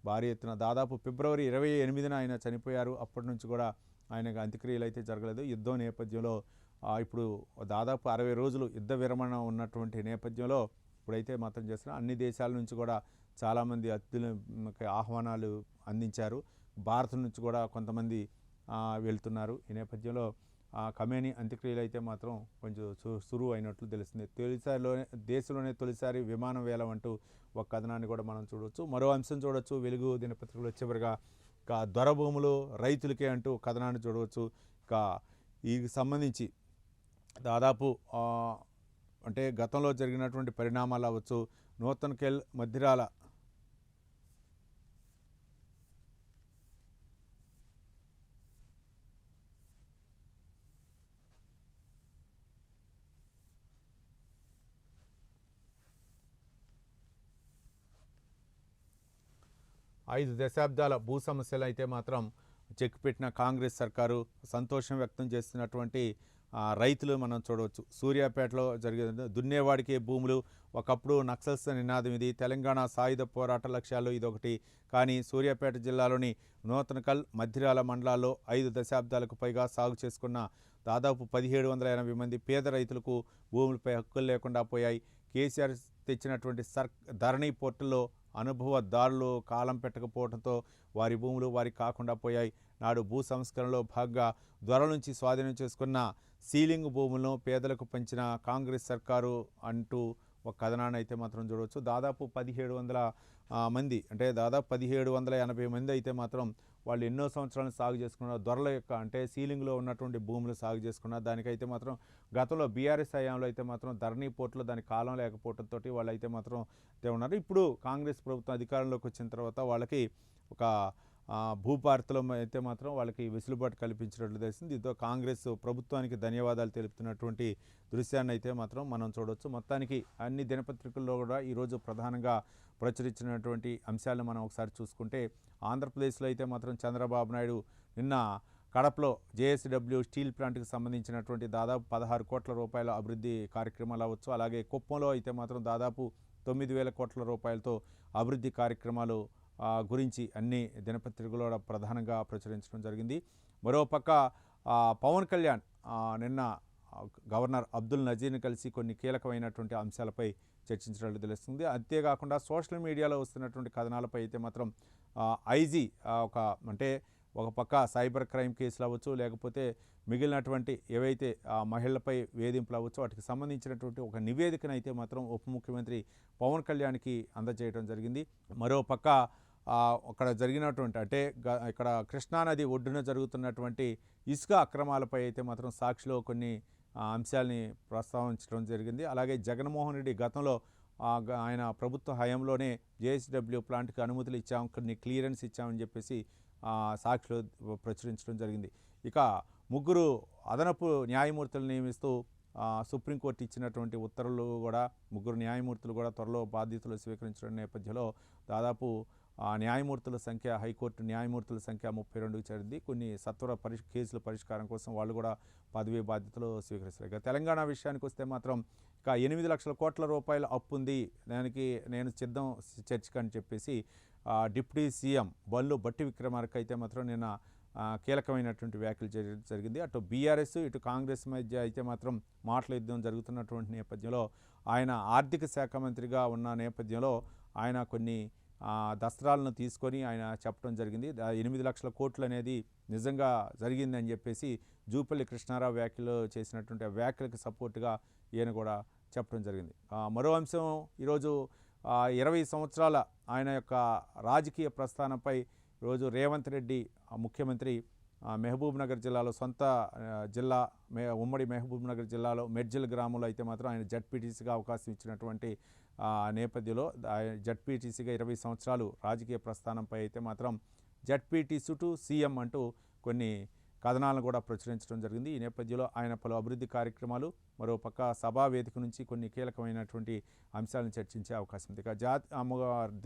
Speaker 1: భారీ ఎత్తున దాదాపు ఫిబ్రవరి 28న ఆయన చనిపోయారు. అప్పటి నుంచి కూడా ఆయనకు అంత్యక్రియలు అయితే జరగలేదు. యుద్ధం నేపథ్యంలో ఇప్పుడు దాదాపు 60 రోజులు యుద్ధ విరమణ ఉన్నటువంటి నేపథ్యంలో ఇప్పుడైతే మాత్రం చేస్తున్నారు. అన్ని దేశాల నుంచి కూడా చాలామంది అతిథులకి ఆహ్వానాలు అందించారు. భారత్ నుంచి కూడా కొంతమంది వెళ్తున్నారు. ఈ నేపథ్యంలో ఖమేనీ అంత్యక్రియలు అయితే మాత్రం కొంచెం సురువు అయినట్లు తెలుస్తుంది. దేశంలోనే తొలిసారి విమానం వేలం అంటూ ఒక కథనాన్ని కూడా మనం చూడవచ్చు. మరో అంశం చూడవచ్చు వెలుగు దినపత్రికలో చివరిగా ఇక దొర భూములు రైతులకే అంటూ కథనాన్ని చూడవచ్చు. ఇక ఈ సంబంధించి దాదాపు అంటే గతంలో జరిగినటువంటి పరిణామాలు అవ్వచ్చు. నూతన్కేల్ మధ్యరాల ఐదు దశాబ్దాల భూ సమస్యలు అయితే మాత్రం చెక్ పెట్టిన కాంగ్రెస్ సర్కారు సంతోషం వ్యక్తం చేస్తున్నటువంటి రైతులు మనం చూడవచ్చు. సూర్యాపేటలో జరిగే దున్నేవాడికే భూములు, ఒకప్పుడు నక్సల్స్ నినాదం ఇది. తెలంగాణ సాయుధ పోరాట లక్ష్యాల్లో ఇదొకటి. కానీ సూర్యాపేట జిల్లాలోని నూతనకల్ మధ్యరాల మండలాల్లో 5 దశాబ్దాలకు పైగా సాగు చేసుకున్న దాదాపు 1780 మంది పేద రైతులకు భూములపై హక్కులు లేకుండా పోయాయి. కేసీఆర్ తెచ్చినటువంటి ధరణి పోర్టుల్లో అనుభవదారులు కాలం పెట్టకపోవడంతో వారి భూములు వారికి కాకుండా పోయాయి. నాడు భూ సంస్కరణలో భాగంగా దొరల నుంచి స్వాధీనం చేసుకున్న సీలింగ్ భూములను పేదలకు పంచిన కాంగ్రెస్ సర్కారు అంటూ ఒక కథనాన్ని అయితే మాత్రం చూడవచ్చు. దాదాపు 1700 మంది అంటే దాదాపు 1780 మంది అయితే మాత్రం వాళ్ళు ఎన్నో సంవత్సరాలను సాగు చేసుకున్నారు. దొరల యొక్క అంటే సీలింగ్లో ఉన్నటువంటి భూములు సాగు చేసుకున్నారు. దానికైతే మాత్రం గతంలో బీఆర్ఎస్ హయాంలో అయితే మాత్రం ధరణి పోర్టులో దాని కాలం లేకపోవడంతో వాళ్ళు అయితే మాత్రం ఉన్నారు. ఇప్పుడు కాంగ్రెస్ ప్రభుత్వం అధికారంలోకి వచ్చిన తర్వాత వాళ్ళకి ఒక భూపార్తలో అయితే మాత్రం వాళ్ళకి వెసులుబాటు కల్పించినట్లు తెలిసింది. దీంతో కాంగ్రెస్ ప్రభుత్వానికి ధన్యవాదాలు తెలుపుతున్నటువంటి దృశ్యాన్ని అయితే మాత్రం మనం చూడవచ్చు. మొత్తానికి అన్ని దినపత్రికల్లో కూడా ఈరోజు ప్రధానంగా ప్రచురించినటువంటి అంశాలను మనం ఒకసారి చూసుకుంటే, ఆంధ్రప్రదేశ్లో అయితే మాత్రం చంద్రబాబు నాయుడు నిన్న కడపలో జేఎస్డబ్ల్యూ స్టీల్ ప్లాంట్కి సంబంధించినటువంటి దాదాపు 16 కోట్ల రూపాయల అభివృద్ధి కార్యక్రమాలు అవ్వచ్చు. అలాగే కుప్పంలో అయితే మాత్రం దాదాపు 9,000 కోట్ల రూపాయలతో అభివృద్ధి కార్యక్రమాలు గురించి అన్ని దినపత్రికల్లో ప్రధానంగా ప్రచురించడం జరిగింది. మరోపక్క పవన్ కళ్యాణ్ నిన్న గవర్నర్ అబ్దుల్ నజీర్ని కలిసి కొన్ని కీలకమైనటువంటి అంశాలపై చర్చించినట్లు తెలుస్తుంది. అంతేకాకుండా సోషల్ మీడియాలో వస్తున్నటువంటి కథనాలపై అయితే మాత్రం ఐజీ ఒక పక్క సైబర్ క్రైమ్ కేసులు అవ్వచ్చు, లేకపోతే మిగిలినటువంటి ఏవైతే మహిళలపై వేధింపులు అవ్వచ్చు, వాటికి సంబంధించినటువంటి ఒక నివేదికను అయితే మాత్రం ఉప ముఖ్యమంత్రి పవన్ కళ్యాణ్కి అందజేయడం జరిగింది. మరోపక్క అక్కడ జరిగినటువంటి ఇక్కడ కృష్ణానది ఒడ్డున జరుగుతున్నటువంటి ఇసుక అక్రమాలపై అయితే మాత్రం సాక్షిలో కొన్ని అంశాలని ప్రస్తావించడం జరిగింది. అలాగే జగన్మోహన్ రెడ్డి గతంలో ఆయన ప్రభుత్వ హయాంలోనే జేఎస్డబ్ల్యూ ప్లాంట్కి అనుమతులు ఇచ్చాం, కొన్ని క్లియరెన్స్ ఇచ్చామని చెప్పేసి సాక్షిలో ప్రచురించడం జరిగింది. ఇక 3 అదనపు న్యాయమూర్తులను నియమిస్తూ సుప్రీంకోర్టు ఇచ్చినటువంటి ఉత్తర్వులు కూడా 3 న్యాయమూర్తులు కూడా త్వరలో బాధ్యతలు స్వీకరించడం నేపథ్యంలో దాదాపు న్యాయమూర్తుల సంఖ్య, హైకోర్టు న్యాయమూర్తుల సంఖ్య 32కి చేరింది. కొన్ని సత్వర కేసుల పరిష్కారం కోసం వాళ్ళు కూడా పదవీ బాధ్యతలు స్వీకరిస్తారు. ఇక తెలంగాణ విషయానికి వస్తే మాత్రం ఇక 8 లక్షల కోట్ల రూపాయల అప్పు ఉంది, దానికి నేను సిద్ధం చర్చకు అని చెప్పేసి డిప్యూటీ సీఎం బల్లు బట్టి విక్రమార్క అయితే మాత్రం నిన్న కీలకమైనటువంటి వ్యాఖ్యలు జరిగింది. అటు బీఆర్ఎస్ ఇటు కాంగ్రెస్ మధ్య అయితే మాత్రం మాటల యుద్ధం జరుగుతున్నటువంటి నేపథ్యంలో, ఆయన ఆర్థిక శాఖ మంత్రిగా ఉన్న నేపథ్యంలో ఆయన కొన్ని దస్త్రాలను తీసుకొని ఆయన చెప్పడం జరిగింది. 8 లక్షల కోట్లు అనేది నిజంగా జరిగిందని చెప్పేసి జూపల్లి కృష్ణారావు వ్యాఖ్యలు చేసినటువంటి వ్యాఖ్యలకు సపోర్టుగా ఈయన కూడా చెప్పడం జరిగింది. మరో అంశం, ఈరోజు 20 సంవత్సరాల ఆయన యొక్క రాజకీయ ప్రస్థానంపై ఈరోజు రేవంత్ రెడ్డి ముఖ్యమంత్రి మహబూబ్ నగర్ జిల్లాలో సొంత జిల్లా ఉమ్మడి మహబూబ్ నగర్ జిల్లాలో మెడ్జిల్ గ్రామంలో అయితే మాత్రం ఆయన జడ్పీటీసీగా అవకాశం ఇచ్చినటువంటి నేపథ్యంలో జడ్పీటీసీగా 20 సంవత్సరాలు రాజకీయ ప్రస్థానంపై అయితే మాత్రం జడ్పీటీసీ టు సీఎం అంటూ కొన్ని కథనాలను కూడా ప్రచురించడం జరిగింది. ఈ నేపథ్యంలో ఆయన పలు అభివృద్ధి కార్యక్రమాలు, మరోపక్క సభా వేదిక నుంచి కొన్ని కీలకమైనటువంటి అంశాలను చర్చించే అవకాశం ఉంది. ఇక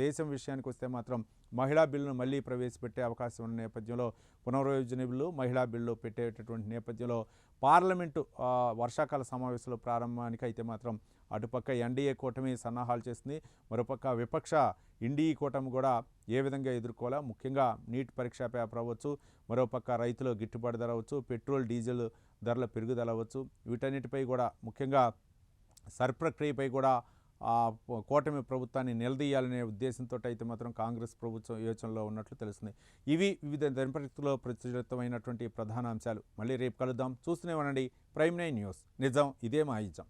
Speaker 1: దేశం విషయానికి వస్తే మాత్రం మహిళా బిల్లును మళ్ళీ ప్రవేశపెట్టే అవకాశం ఉన్న నేపథ్యంలో పునర్విభజన బిల్లు, మహిళా బిల్లు పెట్టేటటువంటి నేపథ్యంలో పార్లమెంటు వర్షాకాల సమావేశాల ప్రారంభానికి అయితే మాత్రం అటుపక్క ఎన్డీఏ కూటమి సన్నాహాలు చేస్తుంది, మరోపక్క విపక్ష ఇండీ కూటమి కూడా ఏ విధంగా ఎదుర్కోవాలా, ముఖ్యంగా నీట్ పరీక్షా పేపర్ అవ్వచ్చు, మరోపక్క రైతులు గిట్టుబాటు ధర అవ్వచ్చు, పెట్రోల్ డీజిల్ ధరల పెరుగుదల అవ్వచ్చు, వీటన్నిటిపై కూడా ముఖ్యంగా సర్ప్రక్రియపై కూడా కూటమి ప్రభుత్వాన్ని నిలదీయాలనే ఉద్దేశంతో అయితే మాత్రం కాంగ్రెస్ ప్రభుత్వం యోచనలో ఉన్నట్లు తెలుస్తుంది. ఇవి వివిధ దినపత్రికల్లో ప్రచురితమైనటువంటి ప్రధాన అంశాలు. మళ్ళీ రేపు కలుద్దాం. చూస్తూనే ఉండండి ప్రైమ్ 9 న్యూస్. నిజం ఇదే మా ఇజం.